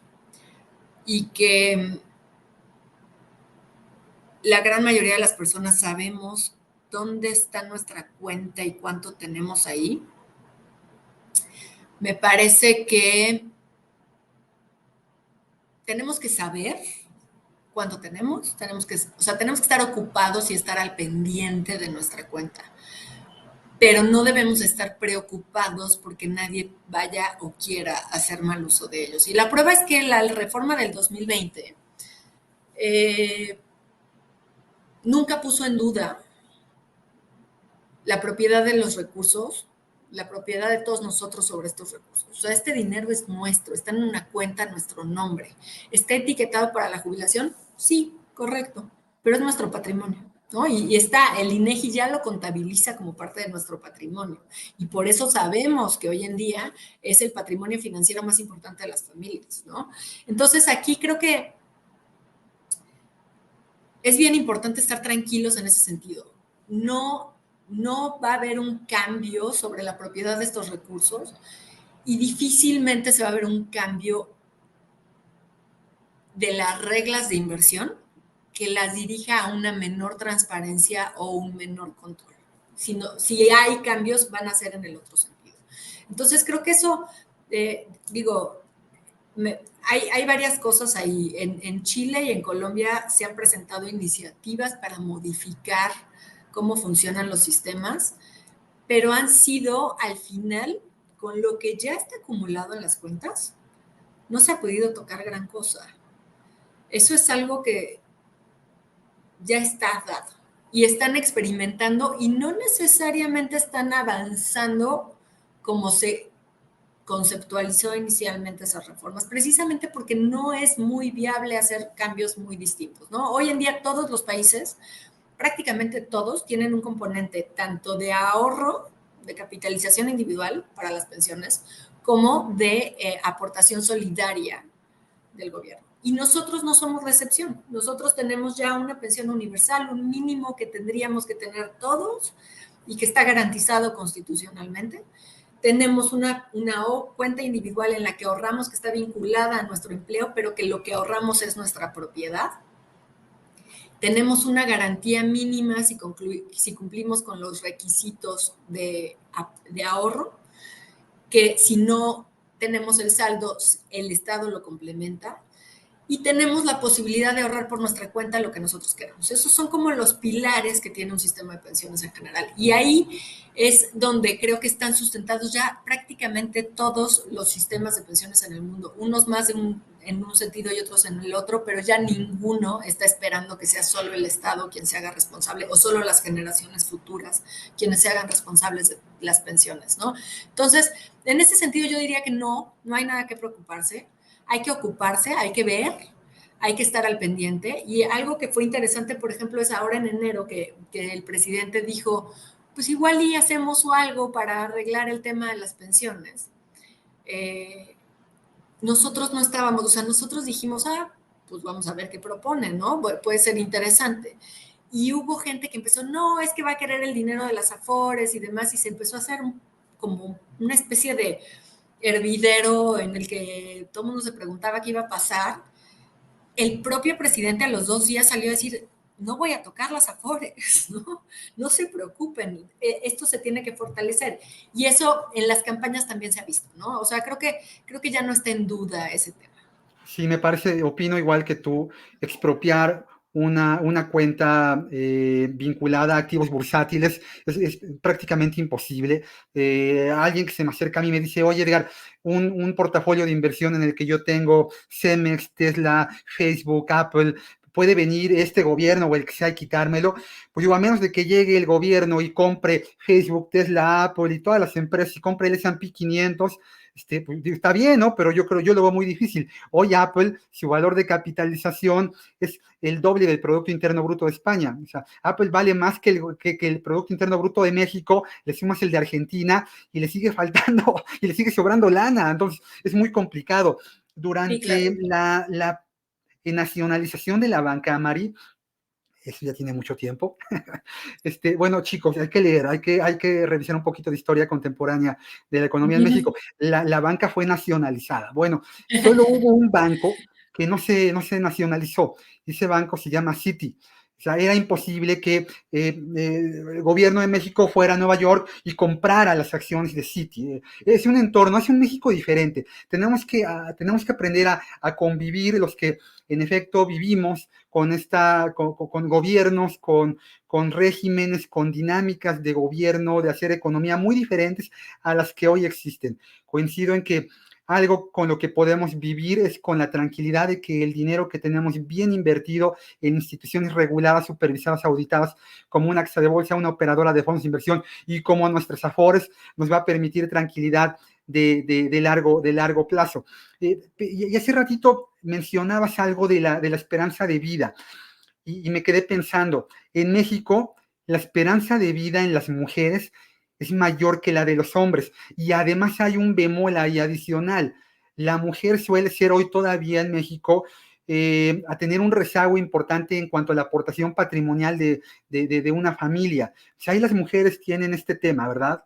B: y que la gran mayoría de las personas sabemos dónde está nuestra cuenta y cuánto tenemos ahí, me parece que tenemos que saber cuánto tenemos que estar ocupados y estar al pendiente de nuestra cuenta, pero no debemos estar preocupados porque nadie vaya o quiera hacer mal uso de ellos. Y la prueba es que la reforma del 2020 nunca puso en duda la propiedad de los recursos, la propiedad de todos nosotros sobre estos recursos. O sea, este dinero es nuestro, está en una cuenta a nuestro nombre. ¿Está etiquetado para la jubilación? Sí, correcto, pero es nuestro patrimonio, ¿no? Y está, el INEGI ya lo contabiliza como parte de nuestro patrimonio. Y por eso sabemos que hoy en día es el patrimonio financiero más importante de las familias, ¿no? Entonces, aquí creo que es bien importante estar tranquilos en ese sentido. No va a haber un cambio sobre la propiedad de estos recursos y difícilmente se va a ver un cambio de las reglas de inversión que las dirija a una menor transparencia o un menor control. Si hay cambios, van a ser en el otro sentido. Entonces, creo que eso, digo, hay varias cosas ahí. En Chile y en Colombia se han presentado iniciativas para modificar cómo funcionan los sistemas, pero han sido al final, con lo que ya está acumulado en las cuentas, no se ha podido tocar gran cosa. Eso es algo que ya está dado y están experimentando y no necesariamente están avanzando como se conceptualizó inicialmente esas reformas, precisamente porque no es muy viable hacer cambios muy distintos, ¿no? Hoy en día todos los países, prácticamente todos, tienen un componente tanto de ahorro, de capitalización individual para las pensiones, como de aportación solidaria del gobierno. Y nosotros no somos la excepción. Nosotros tenemos ya una pensión universal, un mínimo que tendríamos que tener todos y que está garantizado constitucionalmente. Tenemos una cuenta individual en la que ahorramos, que está vinculada a nuestro empleo, pero que lo que ahorramos es nuestra propiedad. Tenemos una garantía mínima si cumplimos con los requisitos de ahorro, que si no tenemos el saldo, el Estado lo complementa. Y tenemos la posibilidad de ahorrar por nuestra cuenta lo que nosotros queramos. Esos son como los pilares que tiene un sistema de pensiones en general. Y ahí es donde creo que están sustentados ya prácticamente todos los sistemas de pensiones en el mundo, unos más en un sentido y otros en el otro, pero ya ninguno está esperando que sea solo el Estado quien se haga responsable o solo las generaciones futuras quienes se hagan responsables de las pensiones, ¿no? Entonces, en ese sentido yo diría que no hay nada que preocuparse, hay que ocuparse, hay que ver, hay que estar al pendiente. Y algo que fue interesante, por ejemplo, es ahora en enero que el presidente dijo, pues igual y hacemos algo para arreglar el tema de las pensiones. Nosotros no estábamos, o sea, nosotros dijimos, pues vamos a ver qué propone, ¿no? Puede ser interesante. Y hubo gente que empezó, no, es que va a querer el dinero de las afores y demás, y se empezó a hacer como una especie de hervidero en el que todo el mundo se preguntaba qué iba a pasar, el propio presidente a los 2 días salió a decir, no voy a tocar las afores, ¿no? No se preocupen, esto se tiene que fortalecer. Y eso en las campañas también se ha visto, ¿no? O sea, creo que ya no está en duda ese tema.
A: Sí, me parece, opino igual que tú, expropiar una cuenta vinculada a activos bursátiles es prácticamente imposible. Alguien que se me acerca a mí me dice, oye Edgar, un portafolio de inversión en el que yo tengo Cemex, Tesla, Facebook, Apple, ¿puede venir este gobierno o el que sea y quitármelo? Pues digo, a menos de que llegue el gobierno y compre Facebook, Tesla, Apple y todas las empresas y compre el S&P 500, pues, está bien, ¿no? Pero yo lo veo muy difícil. Hoy Apple, su valor de capitalización es el doble del Producto Interno Bruto de España. O sea, Apple vale más que el Producto Interno Bruto de México, le sumas el de Argentina y le sigue faltando y le sigue sobrando lana. Entonces, es muy complicado.
B: Sí, claro.
A: Durante la nacionalización de la banca, Mari, eso ya tiene mucho tiempo. Bueno, chicos, hay que leer, hay que revisar un poquito de historia contemporánea de la economía en México. La banca fue nacionalizada. Bueno, solo hubo un banco que no se nacionalizó. Ese banco se llama Citi. O sea, era imposible que el gobierno de México fuera a Nueva York y comprara las acciones de Citi. Es un entorno, es un México diferente. Tenemos que aprender a convivir los que en efecto vivimos con gobiernos, con regímenes, con dinámicas de gobierno, de hacer economía muy diferentes a las que hoy existen. Coincido en que algo con lo que podemos vivir es con la tranquilidad de que el dinero que tenemos bien invertido en instituciones reguladas, supervisadas, auditadas, como una casa de bolsa, una operadora de fondos de inversión y como nuestras afores, nos va a permitir tranquilidad de largo plazo. Y hace ratito mencionabas algo de la esperanza de vida y me quedé pensando, en México la esperanza de vida en las mujeres es mayor que la de los hombres y además hay un bemol ahí adicional. La mujer suele ser hoy todavía en México a tener un rezago importante en cuanto a la aportación patrimonial de una familia. O sea, ahí las mujeres tienen este tema, ¿verdad?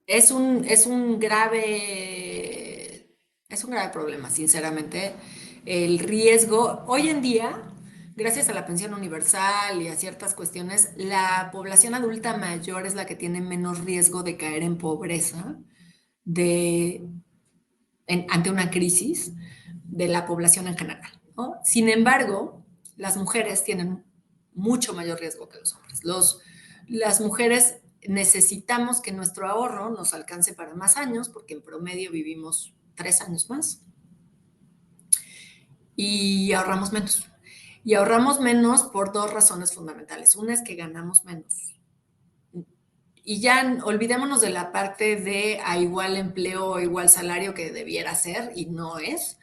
B: Es un grave problema, sinceramente. El riesgo, hoy en día, gracias a la pensión universal y a ciertas cuestiones, la población adulta mayor es la que tiene menos riesgo de caer en pobreza de, ante una crisis de la población en general, ¿no? Sin embargo, las mujeres tienen mucho mayor riesgo que los hombres. Las mujeres necesitamos que nuestro ahorro nos alcance para más años, porque en promedio vivimos 3 años más y ahorramos menos. Y ahorramos menos por dos razones fundamentales. Una es que ganamos menos. Y ya olvidémonos de la parte de a igual empleo o igual salario que debiera ser y no es,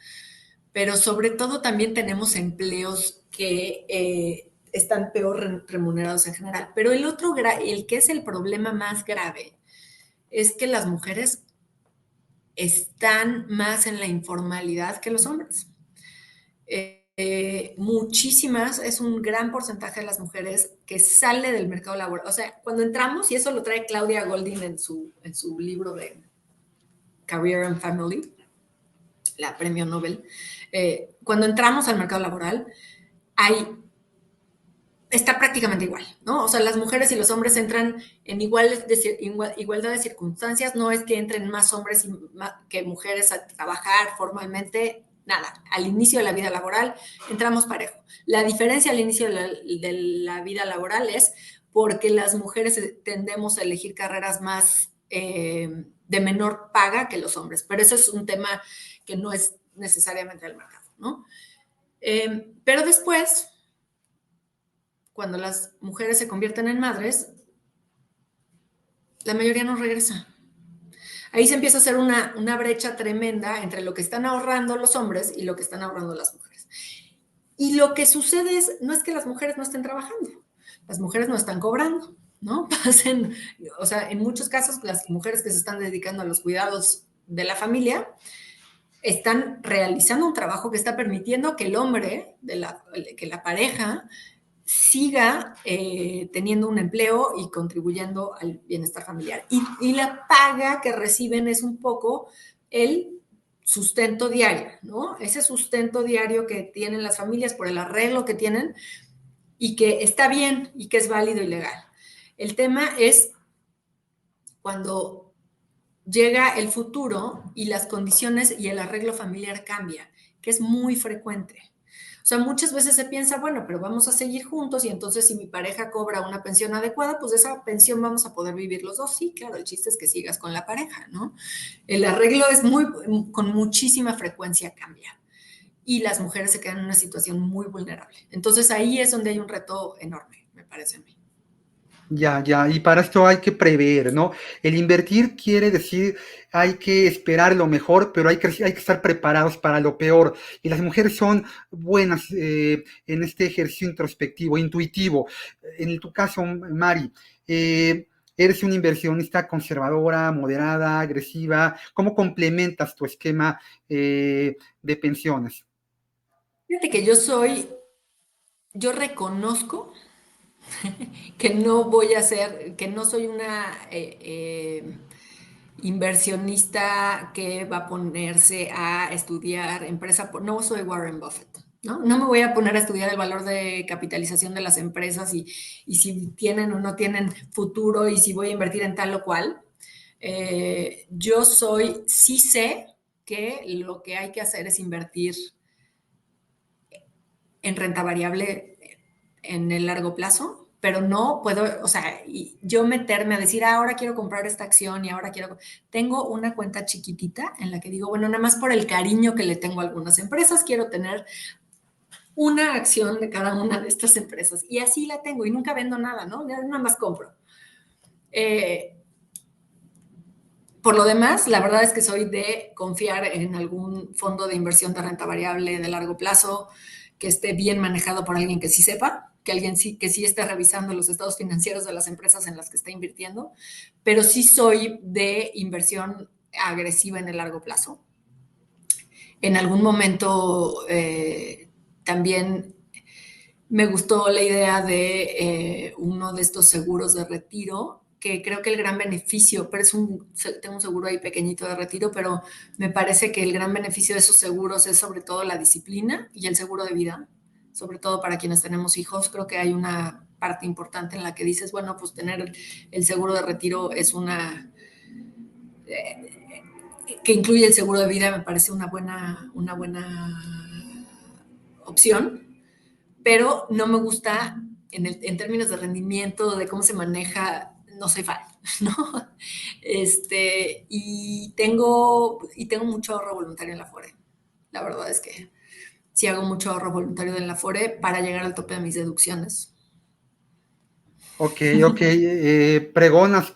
B: pero sobre todo también tenemos empleos que están peor remunerados en general. Pero el que es el problema más grave, es que las mujeres están más en la informalidad que los hombres. Muchísimas, es un gran porcentaje de las mujeres que sale del mercado laboral. O sea, cuando entramos, y eso lo trae Claudia Goldin en su libro de Career and Family, la premio Nobel, cuando entramos al mercado laboral, hay está prácticamente igual, ¿no? O sea, las mujeres y los hombres entran en igualdad de circunstancias, no es que entren más hombres que mujeres a trabajar formalmente, nada. Al inicio de la vida laboral entramos parejo. La diferencia al inicio de la vida laboral es porque las mujeres tendemos a elegir carreras más de menor paga que los hombres, pero eso es un tema que no es necesariamente del mercado, ¿no? Pero después, cuando las mujeres se convierten en madres, la mayoría no regresa. Ahí se empieza a hacer una brecha tremenda entre lo que están ahorrando los hombres y lo que están ahorrando las mujeres. Y lo que sucede no es que las mujeres no estén trabajando, las mujeres no están cobrando, ¿no? O sea, en muchos casos las mujeres que se están dedicando a los cuidados de la familia están realizando un trabajo que está permitiendo que el hombre, que la pareja, siga teniendo un empleo y contribuyendo al bienestar familiar. Y la paga que reciben es un poco el sustento diario, ¿no? Ese sustento diario que tienen las familias por el arreglo que tienen y que está bien y que es válido y legal. El tema es cuando llega el futuro y las condiciones y el arreglo familiar cambia, que es muy frecuente. O sea, muchas veces se piensa, bueno, pero vamos a seguir juntos y entonces si mi pareja cobra una pensión adecuada, pues de esa pensión vamos a poder vivir los dos. Sí, claro, el chiste es que sigas con la pareja, ¿no? El arreglo es con muchísima frecuencia cambia y las mujeres se quedan en una situación muy vulnerable. Entonces ahí es donde hay un reto enorme, me parece a mí.
A: Ya, ya, y para esto hay que prever, ¿no? El invertir quiere decir, hay que esperar lo mejor, pero hay que estar preparados para lo peor. Y las mujeres son buenas en este ejercicio introspectivo, intuitivo. En tu caso, Mari, eres una inversionista conservadora, moderada, agresiva. ¿Cómo complementas tu esquema de pensiones?
B: Fíjate que yo reconozco que no voy a ser, que no soy una inversionista que va a ponerse a estudiar empresa, no soy Warren Buffett. ¿No? No me voy a poner a estudiar el valor de capitalización de las empresas y si tienen o no tienen futuro y si voy a invertir en tal o cual. Sí sé que lo que hay que hacer es invertir en renta variable en el largo plazo, pero no puedo, o sea, yo meterme a decir, ahora quiero comprar esta acción y ahora quiero... Tengo una cuenta chiquitita en la que digo, bueno, nada más por el cariño que le tengo a algunas empresas, quiero tener una acción de cada una de estas empresas. Y así la tengo y nunca vendo nada, ¿no? Nada más compro. Eh, por lo demás, la verdad es que soy de confiar en algún fondo de inversión de renta variable de largo plazo que esté bien manejado por alguien que sí sepa, que sí esté revisando los estados financieros de las empresas en las que está invirtiendo, pero sí soy de inversión agresiva en el largo plazo. En algún momento también me gustó la idea de uno de estos seguros de retiro, que creo que el gran beneficio, pero tengo un seguro ahí pequeñito de retiro, pero me parece que el gran beneficio de esos seguros es sobre todo la disciplina y el seguro de vida, sobre todo para quienes tenemos hijos. Creo que hay una parte importante en la que dices, bueno, pues tener el seguro de retiro es que incluye el seguro de vida, me parece una buena opción, pero no me gusta en términos de rendimiento, de cómo se maneja, no soy fan, ¿no? Y tengo mucho ahorro voluntario en la FORE. La verdad es que sí hago mucho ahorro voluntario en la FORE para llegar al tope de mis deducciones.
A: Ok, ok, pregonas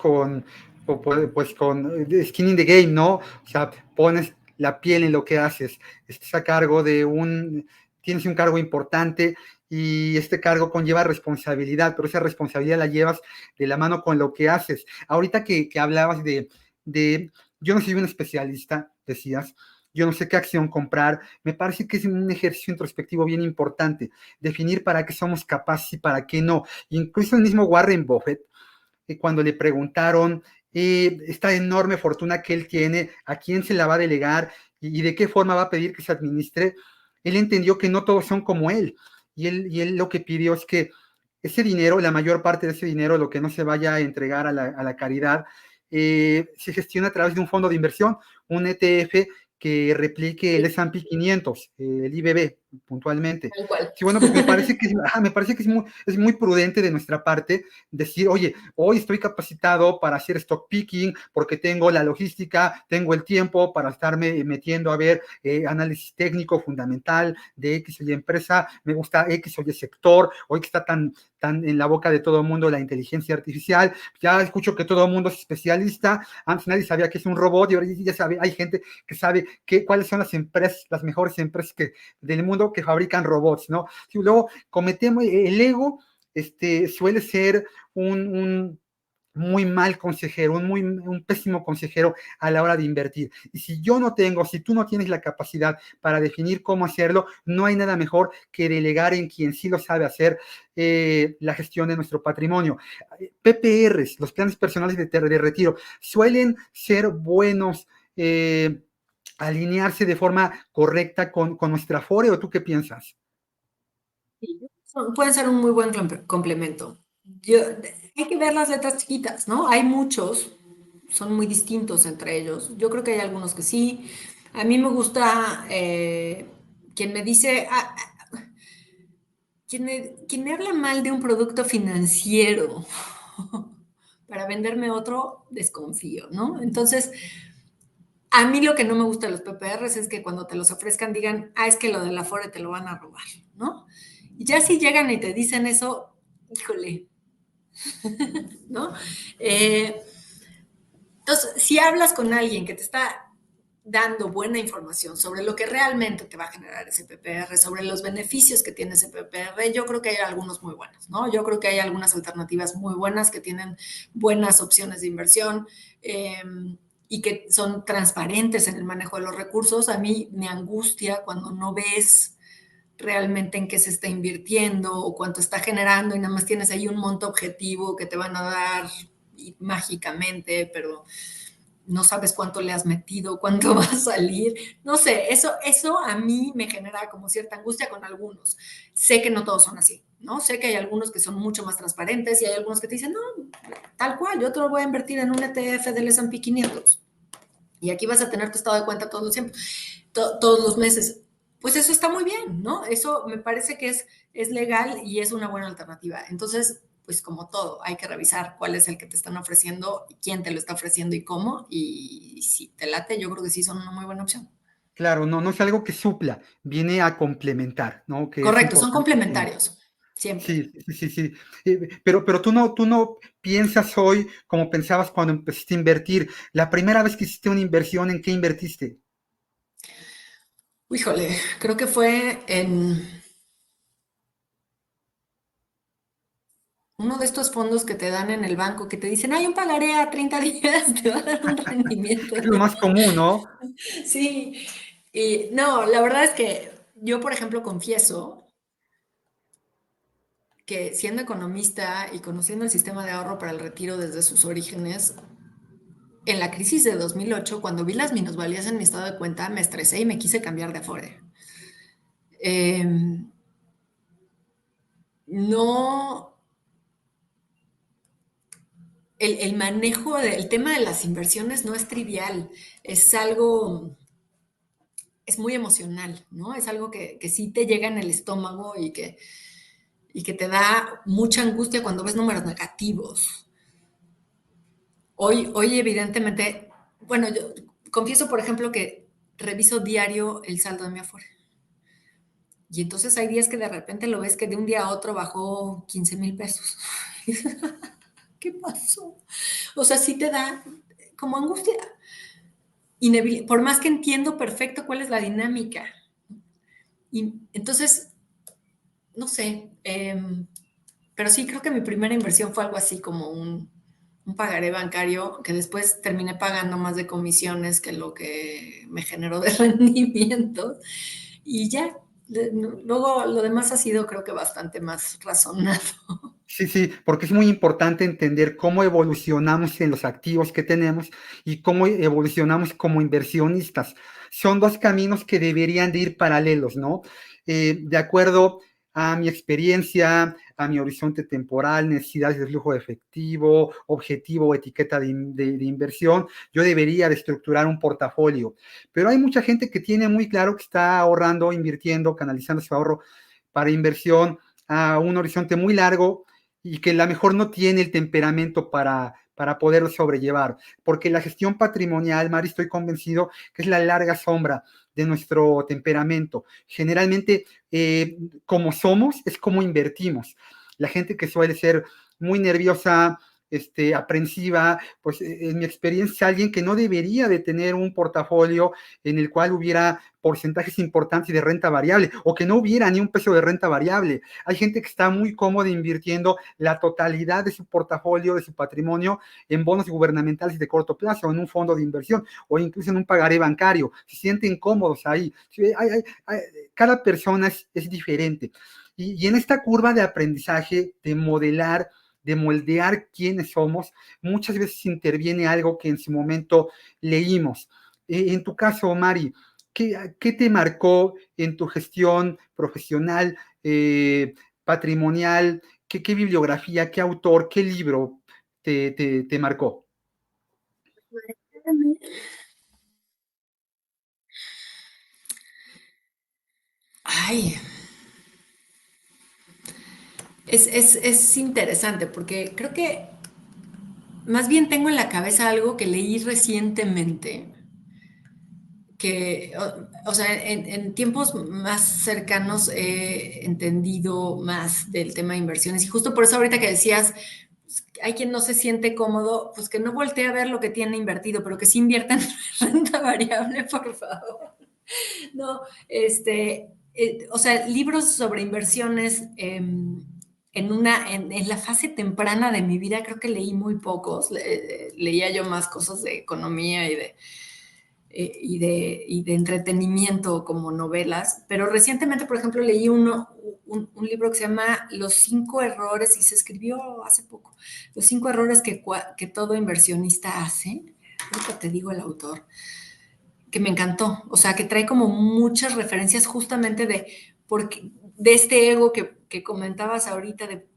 A: pues con skin in the game, ¿no? O sea, pones la piel en lo que haces, estás a cargo tienes un cargo importante y este cargo conlleva responsabilidad, pero esa responsabilidad la llevas de la mano con lo que haces. Ahorita que hablabas de, yo no soy un especialista, decías, yo no sé qué acción comprar, me parece que es un ejercicio introspectivo bien importante, definir para qué somos capaces y para qué no. Incluso el mismo Warren Buffett, cuando le preguntaron esta enorme fortuna que él tiene, a quién se la va a delegar y de qué forma va a pedir que se administre, él entendió que no todos son como él. Y él lo que pidió es que ese dinero, la mayor parte de ese dinero, lo que no se vaya a entregar a la caridad, se gestiona a través de un fondo de inversión, un ETF que replique el S&P 500, el IBB puntualmente.
B: Tal cual.
A: Sí, bueno, pues me parece que es muy prudente de nuestra parte decir, oye, hoy estoy capacitado para hacer stock picking porque tengo la logística, tengo el tiempo para estarme metiendo a ver análisis técnico fundamental de X o Y empresa, me gusta X o Y sector, hoy que está tan en la boca de todo el mundo la inteligencia artificial, ya escucho que todo el mundo es especialista, antes nadie sabía que es un robot y ahora ya sabe, hay gente que sabe cuáles son las empresas, las mejores empresas del mundo que fabrican robots, ¿no? Y luego cometemos el ego, suele ser un muy mal consejero, un pésimo consejero a la hora de invertir. Y si tú no tienes la capacidad para definir cómo hacerlo, no hay nada mejor que delegar en quien sí lo sabe hacer la gestión de nuestro patrimonio. PPRs, los planes personales de retiro, suelen ser buenos alinearse de forma correcta con nuestra Afore, ¿o tú qué piensas?
B: Sí, pueden ser un muy buen complemento. Hay que ver las letras chiquitas, ¿no? Hay muchos, son muy distintos entre ellos. Yo creo que hay algunos que sí. A mí me gusta quien me dice, quien me habla mal de un producto financiero para venderme otro, desconfío, ¿no? Entonces, a mí lo que no me gusta de los PPRs es que cuando te los ofrezcan digan, es que lo de la Afore te lo van a robar, ¿no? Y ya si llegan y te dicen eso, híjole, ¿no? Eh, entonces, si hablas con alguien que te está dando buena información sobre lo que realmente te va a generar ese PPR, sobre los beneficios que tiene ese PPR, yo creo que hay algunos muy buenos, ¿no? Yo creo que hay algunas alternativas muy buenas que tienen buenas opciones de inversión y que son transparentes en el manejo de los recursos. A mí me angustia cuando no ves realmente en qué se está invirtiendo o cuánto está generando y nada más tienes ahí un monto objetivo que te van a dar mágicamente, pero no sabes cuánto le has metido, cuánto va a salir. No sé, eso a mí me genera como cierta angustia con algunos. Sé que no todos son así, ¿no? Sé que hay algunos que son mucho más transparentes y hay algunos que te dicen, no, tal cual, yo te lo voy a invertir en un ETF del S&P 500 y aquí vas a tener tu estado de cuenta todos los tiempos, todos los meses. Pues eso está muy bien, ¿no? Eso me parece que es legal y es una buena alternativa. Entonces, pues como todo, hay que revisar cuál es el que te están ofreciendo, quién te lo está ofreciendo y cómo. Y si te late, yo creo que sí son una muy buena opción.
A: Claro, no es algo que supla, viene a complementar, ¿no? Que es
B: Correcto, son
A: importante también.
B: complementarios, siempre.
A: Sí, sí, sí, sí. Pero tú no piensas hoy como pensabas cuando empezaste a invertir. La primera vez que hiciste una inversión, ¿en qué invertiste?
B: Híjole, creo que fue en uno de estos fondos que te dan en el banco, que te dicen, hay un pagaré a 30 días, te va a dar un rendimiento.
A: Es lo más común, ¿no?
B: Sí, y no, la verdad es que yo, por ejemplo, confieso que siendo economista y conociendo el sistema de ahorro para el retiro desde sus orígenes, en la crisis de 2008, cuando vi las minusvalías en mi estado de cuenta, me estresé y me quise cambiar de Afore. Eh, no, el manejo del tema de las inversiones no es trivial, es algo, es muy emocional, ¿no? Es algo que sí te llega en el estómago y que te da mucha angustia cuando ves números negativos. Hoy evidentemente, bueno, yo confieso, por ejemplo, que reviso diario el saldo de mi Afore. Y entonces hay días que de repente lo ves que de un día a otro bajó 15,000 pesos. ¿Qué pasó? O sea, sí te da como angustia. Por más que entiendo perfecto cuál es la dinámica. Y entonces, no sé, pero sí creo que mi primera inversión fue algo así como un pagaré bancario que después terminé pagando más de comisiones que lo que me generó de rendimiento. Y ya, luego lo demás ha sido creo que bastante más razonado.
A: Sí, sí, porque es muy importante entender cómo evolucionamos en los activos que tenemos y cómo evolucionamos como inversionistas. Son dos caminos que deberían de ir paralelos, ¿no? De acuerdo a mi experiencia, a mi horizonte temporal, necesidades de flujo de efectivo, objetivo o etiqueta de inversión, yo debería de estructurar un portafolio. Pero hay mucha gente que tiene muy claro que está ahorrando, invirtiendo, canalizando su ahorro para inversión a un horizonte muy largo y que a lo mejor no tiene el temperamento para poderlo sobrellevar. Porque la gestión patrimonial, Mari, estoy convencido que es la larga sombra de nuestro temperamento. Generalmente, como somos, es como invertimos. La gente que suele ser muy nerviosa, aprensiva, pues en mi experiencia, alguien que no debería de tener un portafolio en el cual hubiera porcentajes importantes de renta variable o que no hubiera ni un peso de renta variable. Hay gente que está muy cómoda invirtiendo la totalidad de su portafolio, de su patrimonio en bonos gubernamentales de corto plazo, en un fondo de inversión o incluso en un pagaré bancario. Se sienten cómodos ahí. Cada persona es diferente. Y en esta curva de aprendizaje, de modelar, de moldear quiénes somos, muchas veces interviene algo que en su momento leímos. En tu caso, Mari, ¿qué te marcó en tu gestión profesional, patrimonial? ¿Qué bibliografía, qué autor, qué libro te marcó?
B: Ay, es interesante porque creo que más bien tengo en la cabeza algo que leí recientemente, que, o sea, en tiempos más cercanos he entendido más del tema de inversiones y justo por eso ahorita que decías, pues, hay quien no se siente cómodo, pues que no voltee a ver lo que tiene invertido, pero que sí invierta en renta variable, por favor. No, o sea, libros sobre inversiones en la fase temprana de mi vida creo que leí muy pocos. Leía yo más cosas de economía y de entretenimiento como novelas, pero recientemente, por ejemplo, leí un libro que se llama Los 5 errores y se escribió hace poco, Los 5 errores que todo inversionista hace. Ahorita te digo el autor, que me encantó, o sea, que trae como muchas referencias justamente de este ego que comentabas ahorita, de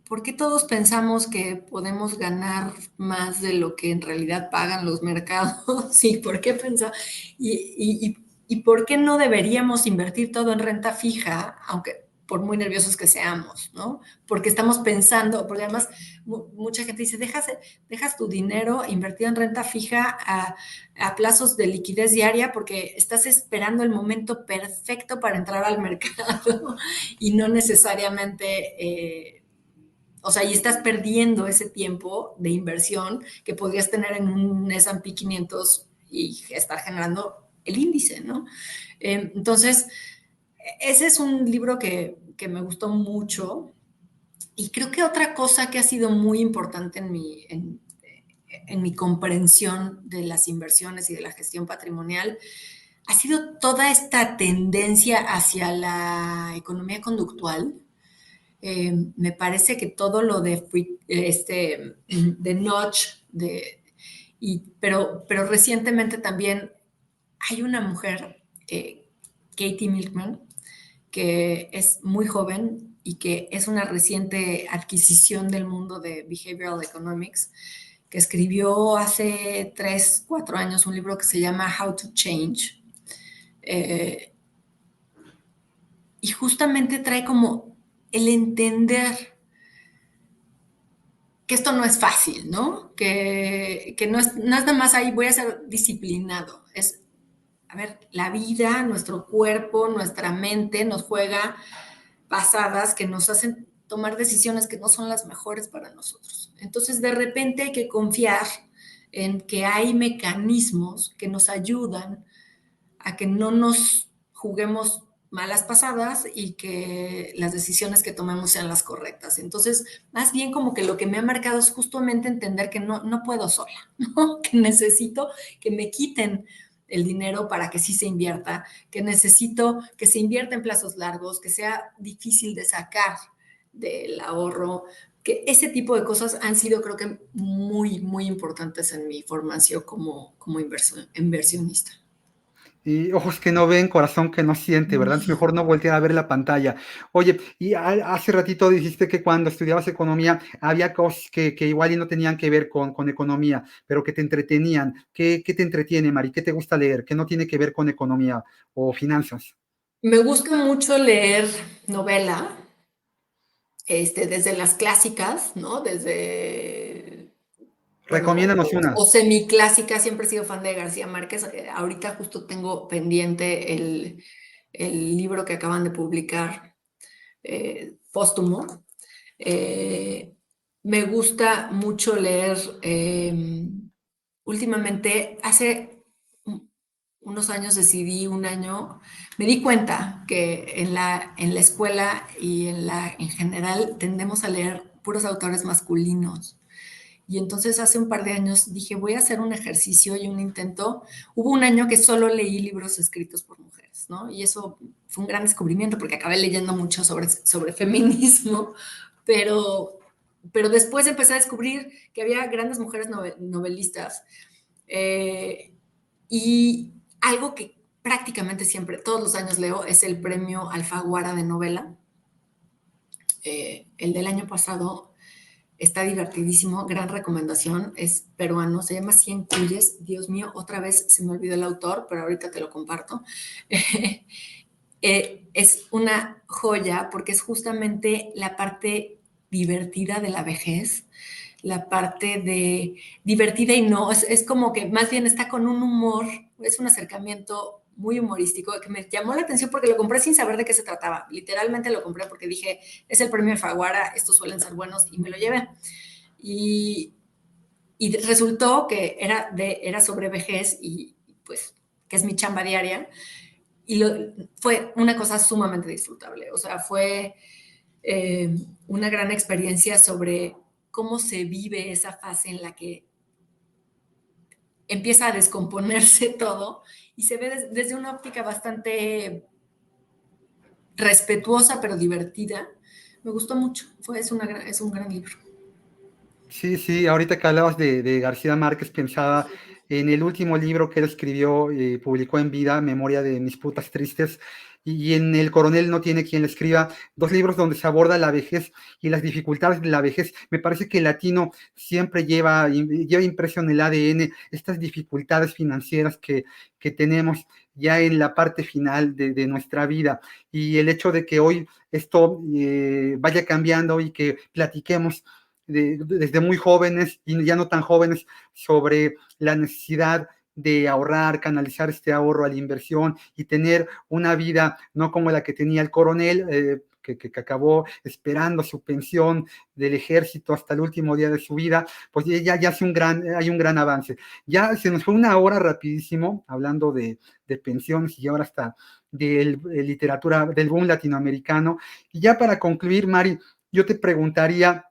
B: por qué todos pensamos que podemos ganar más de lo que en realidad pagan los mercados y por qué pensamos, y por qué no deberíamos invertir todo en renta fija, aunque por muy nerviosos que seamos, ¿no? Porque estamos pensando, porque además mucha gente dice, dejas tu dinero invertido en renta fija a plazos de liquidez diaria porque estás esperando el momento perfecto para entrar al mercado y no necesariamente, o sea, y estás perdiendo ese tiempo de inversión que podrías tener en un S&P 500 y estar generando el índice, ¿no? Entonces, ese es un libro que me gustó mucho. Y creo que otra cosa que ha sido muy importante en mi comprensión de las inversiones y de la gestión patrimonial ha sido toda esta tendencia hacia la economía conductual. Me parece que todo lo de Notch, pero recientemente también hay una mujer, Katie Milkman, que es muy joven y que es una reciente adquisición del mundo de Behavioral Economics, que escribió hace 3, 4 años un libro que se llama How to Change. Eh, y justamente trae como el entender que esto no es fácil, ¿no? Que no es nada más ahí voy a ser disciplinado. Es, a ver, la vida, nuestro cuerpo, nuestra mente nos juega pasadas que nos hacen tomar decisiones que no son las mejores para nosotros. Entonces, de repente hay que confiar en que hay mecanismos que nos ayudan a que no nos juguemos malas pasadas y que las decisiones que tomemos sean las correctas. Entonces, más bien como que lo que me ha marcado es justamente entender que no puedo sola, ¿no? Que necesito que me quiten el dinero para que sí se invierta, que necesito que se invierta en plazos largos, que sea difícil de sacar del ahorro, que ese tipo de cosas han sido creo que muy, muy importantes en mi formación como inversionista.
A: Y ojos que no ven, corazón que no siente, ¿verdad? Es mejor no voltear a ver la pantalla. Oye, y hace ratito dijiste que cuando estudiabas economía había cosas que igual y no tenían que ver con economía, pero que te entretenían. ¿Qué te entretiene, Mari? ¿Qué te gusta leer? ¿Qué no tiene que ver con economía o finanzas?
B: Me gusta mucho leer novela, desde las clásicas, ¿no? Bueno,
A: Recomiéndanos una.
B: o semiclásicas, siempre he sido fan de García Márquez. Ahorita justo tengo pendiente el libro que acaban de publicar, póstumo. Eh, Me gusta mucho leer, últimamente, hace unos años decidí un año, me di cuenta que en la escuela y en general tendemos a leer puros autores masculinos. Y entonces hace un par de años dije, voy a hacer un ejercicio y un intento. Hubo un año que solo leí libros escritos por mujeres, ¿no? Y eso fue un gran descubrimiento porque acabé leyendo mucho sobre feminismo, pero, pero después empecé a descubrir que había grandes mujeres novelistas. Eh, Y algo que prácticamente siempre, todos los años leo, es el premio Alfaguara de novela. El del año pasado está divertidísimo, gran recomendación, es peruano, se llama Cien Cuyes. Dios mío, otra vez se me olvidó el autor, pero ahorita te lo comparto. Es una joya porque es justamente la parte divertida de la vejez, la parte de divertida y no, es como que más bien está con un humor, es un acercamiento muy humorístico que me llamó la atención porque lo compré sin saber de qué se trataba. Literalmente lo compré porque dije, es el premio Faguara, estos suelen ser buenos y me lo llevé. Y, y resultó que era sobre vejez y pues que es mi chamba diaria y fue una cosa sumamente disfrutable. O sea, fue una gran experiencia sobre cómo se vive esa fase en la que empieza a descomponerse todo y se ve desde una óptica bastante respetuosa pero divertida. Me gustó mucho, es un gran libro.
A: Sí, sí, ahorita que hablabas de García Márquez, pensaba en el último libro que él escribió, publicó en vida, Memoria de mis putas tristes, y en El coronel no tiene quien le escriba, dos libros donde se aborda la vejez y las dificultades de la vejez. Me parece que el latino siempre lleva impreso en el ADN estas dificultades financieras que tenemos ya en la parte final de nuestra vida. Y el hecho de que hoy esto vaya cambiando y que platiquemos desde muy jóvenes y ya no tan jóvenes sobre la necesidad de ahorrar, canalizar este ahorro a la inversión y tener una vida no como la que tenía el coronel, que acabó esperando su pensión del ejército hasta el último día de su vida, pues ya hay un gran avance. Ya se nos fue una hora rapidísimo hablando de pensiones y ahora hasta de literatura, del boom latinoamericano. Y ya para concluir, Mari, yo te preguntaría,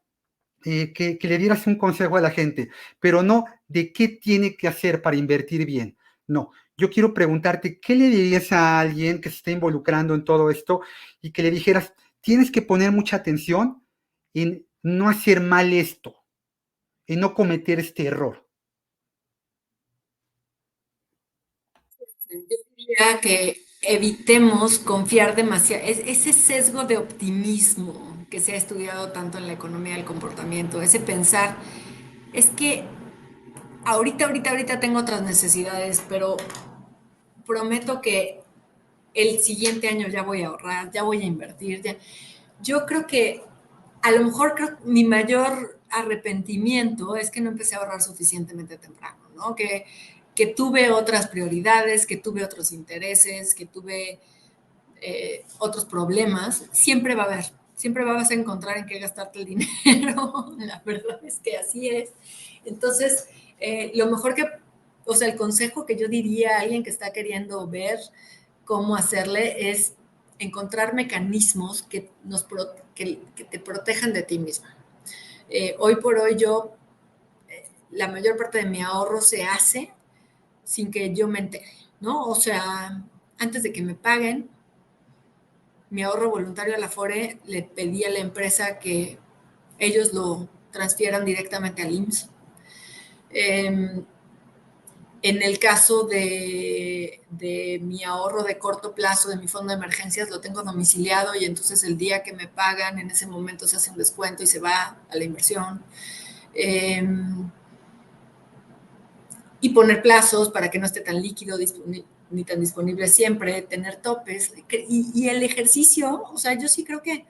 A: que le dieras un consejo a la gente, pero no de qué tiene que hacer para invertir bien. No, yo quiero preguntarte, ¿qué le dirías a alguien que se está involucrando en todo esto y que le dijeras, tienes que poner mucha atención en no hacer mal esto, en no cometer este error?
B: Yo diría que evitemos confiar demasiado, ese sesgo de optimismo que se ha estudiado tanto en la economía del comportamiento, ese pensar, es que ahorita tengo otras necesidades, pero prometo que el siguiente año ya voy a ahorrar, ya voy a invertir. Ya. Yo creo que a lo mejor mi mayor arrepentimiento es que no empecé a ahorrar suficientemente temprano, ¿no? Que tuve otras prioridades, que tuve otros intereses, que tuve otros problemas. Siempre vas a encontrar en qué gastarte el dinero. La verdad es que así es. Entonces, lo mejor que, o sea, el consejo que yo diría a alguien que está queriendo ver cómo hacerle es encontrar mecanismos que te protejan de ti misma. Hoy por hoy la mayor parte de mi ahorro se hace sin que yo me entere, ¿no? O sea, antes de que me paguen, mi ahorro voluntario a la FORE le pedí a la empresa que ellos lo transfieran directamente al IMSS. En el caso de mi ahorro de corto plazo de mi fondo de emergencias, lo tengo domiciliado y entonces el día que me pagan, en ese momento se hace un descuento y se va a la inversión. Eh, y poner plazos para que no esté tan líquido ni tan disponible siempre, tener topes. Y el ejercicio, o sea, yo sí creo que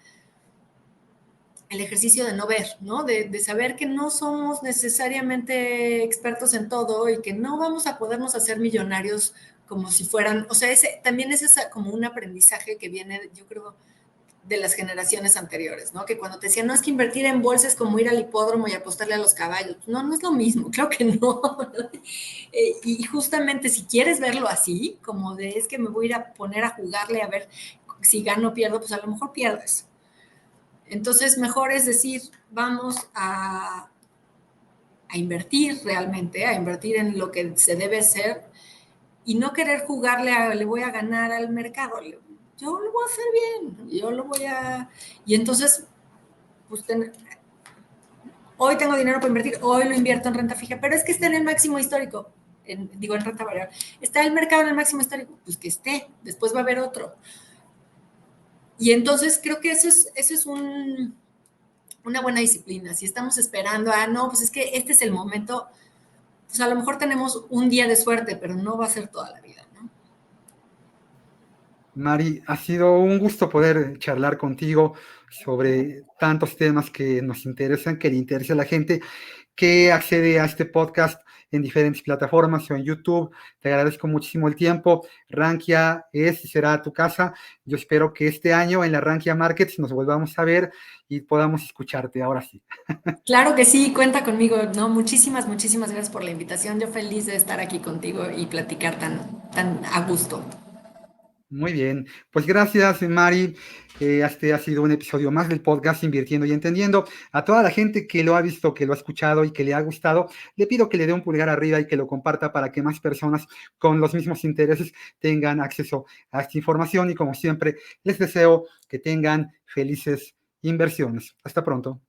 B: el ejercicio de no ver, ¿no? De saber que no somos necesariamente expertos en todo y que no vamos a podernos hacer millonarios como si fueran, o sea, también es como un aprendizaje que viene, yo creo, de las generaciones anteriores, ¿no? Que cuando te decían, no, es que invertir en bolsa es como ir al hipódromo y apostarle a los caballos. No, no es lo mismo, creo que no. Y justamente si quieres verlo así, como de es que me voy a ir a poner a jugarle a ver si gano o pierdo, pues a lo mejor pierdes. Entonces, mejor es decir, vamos a invertir realmente, a invertir en lo que se debe hacer y no querer jugarle le voy a ganar al mercado. Yo lo voy a hacer bien, yo lo voy a... Y entonces, pues hoy tengo dinero para invertir, hoy lo invierto en renta fija, pero es que está en el máximo histórico. digo, en renta variable. Está el mercado en el máximo histórico, pues que esté, después va a haber otro. Y entonces creo que eso es una buena disciplina. Si estamos esperando, no, pues es que este es el momento, pues a lo mejor tenemos un día de suerte, pero no va a ser toda la vida, ¿no?
A: Mari, ha sido un gusto poder charlar contigo sobre tantos temas que nos interesan, que le interesa a la gente que accede a este podcast en diferentes plataformas o en YouTube. Te agradezco muchísimo el tiempo. Rankia es y será tu casa. Yo espero que este año en la Rankia Markets nos volvamos a ver y podamos escucharte. Ahora sí.
B: Claro que sí, cuenta conmigo, ¿no? Muchísimas, muchísimas gracias por la invitación. Yo feliz de estar aquí contigo y platicar tan a gusto.
A: Muy bien, pues gracias, Mari. Este ha sido un episodio más del podcast Invirtiendo y Entendiendo. A toda la gente que lo ha visto, que lo ha escuchado y que le ha gustado, le pido que le dé un pulgar arriba y que lo comparta para que más personas con los mismos intereses tengan acceso a esta información. Y como siempre, les deseo que tengan felices inversiones. Hasta pronto.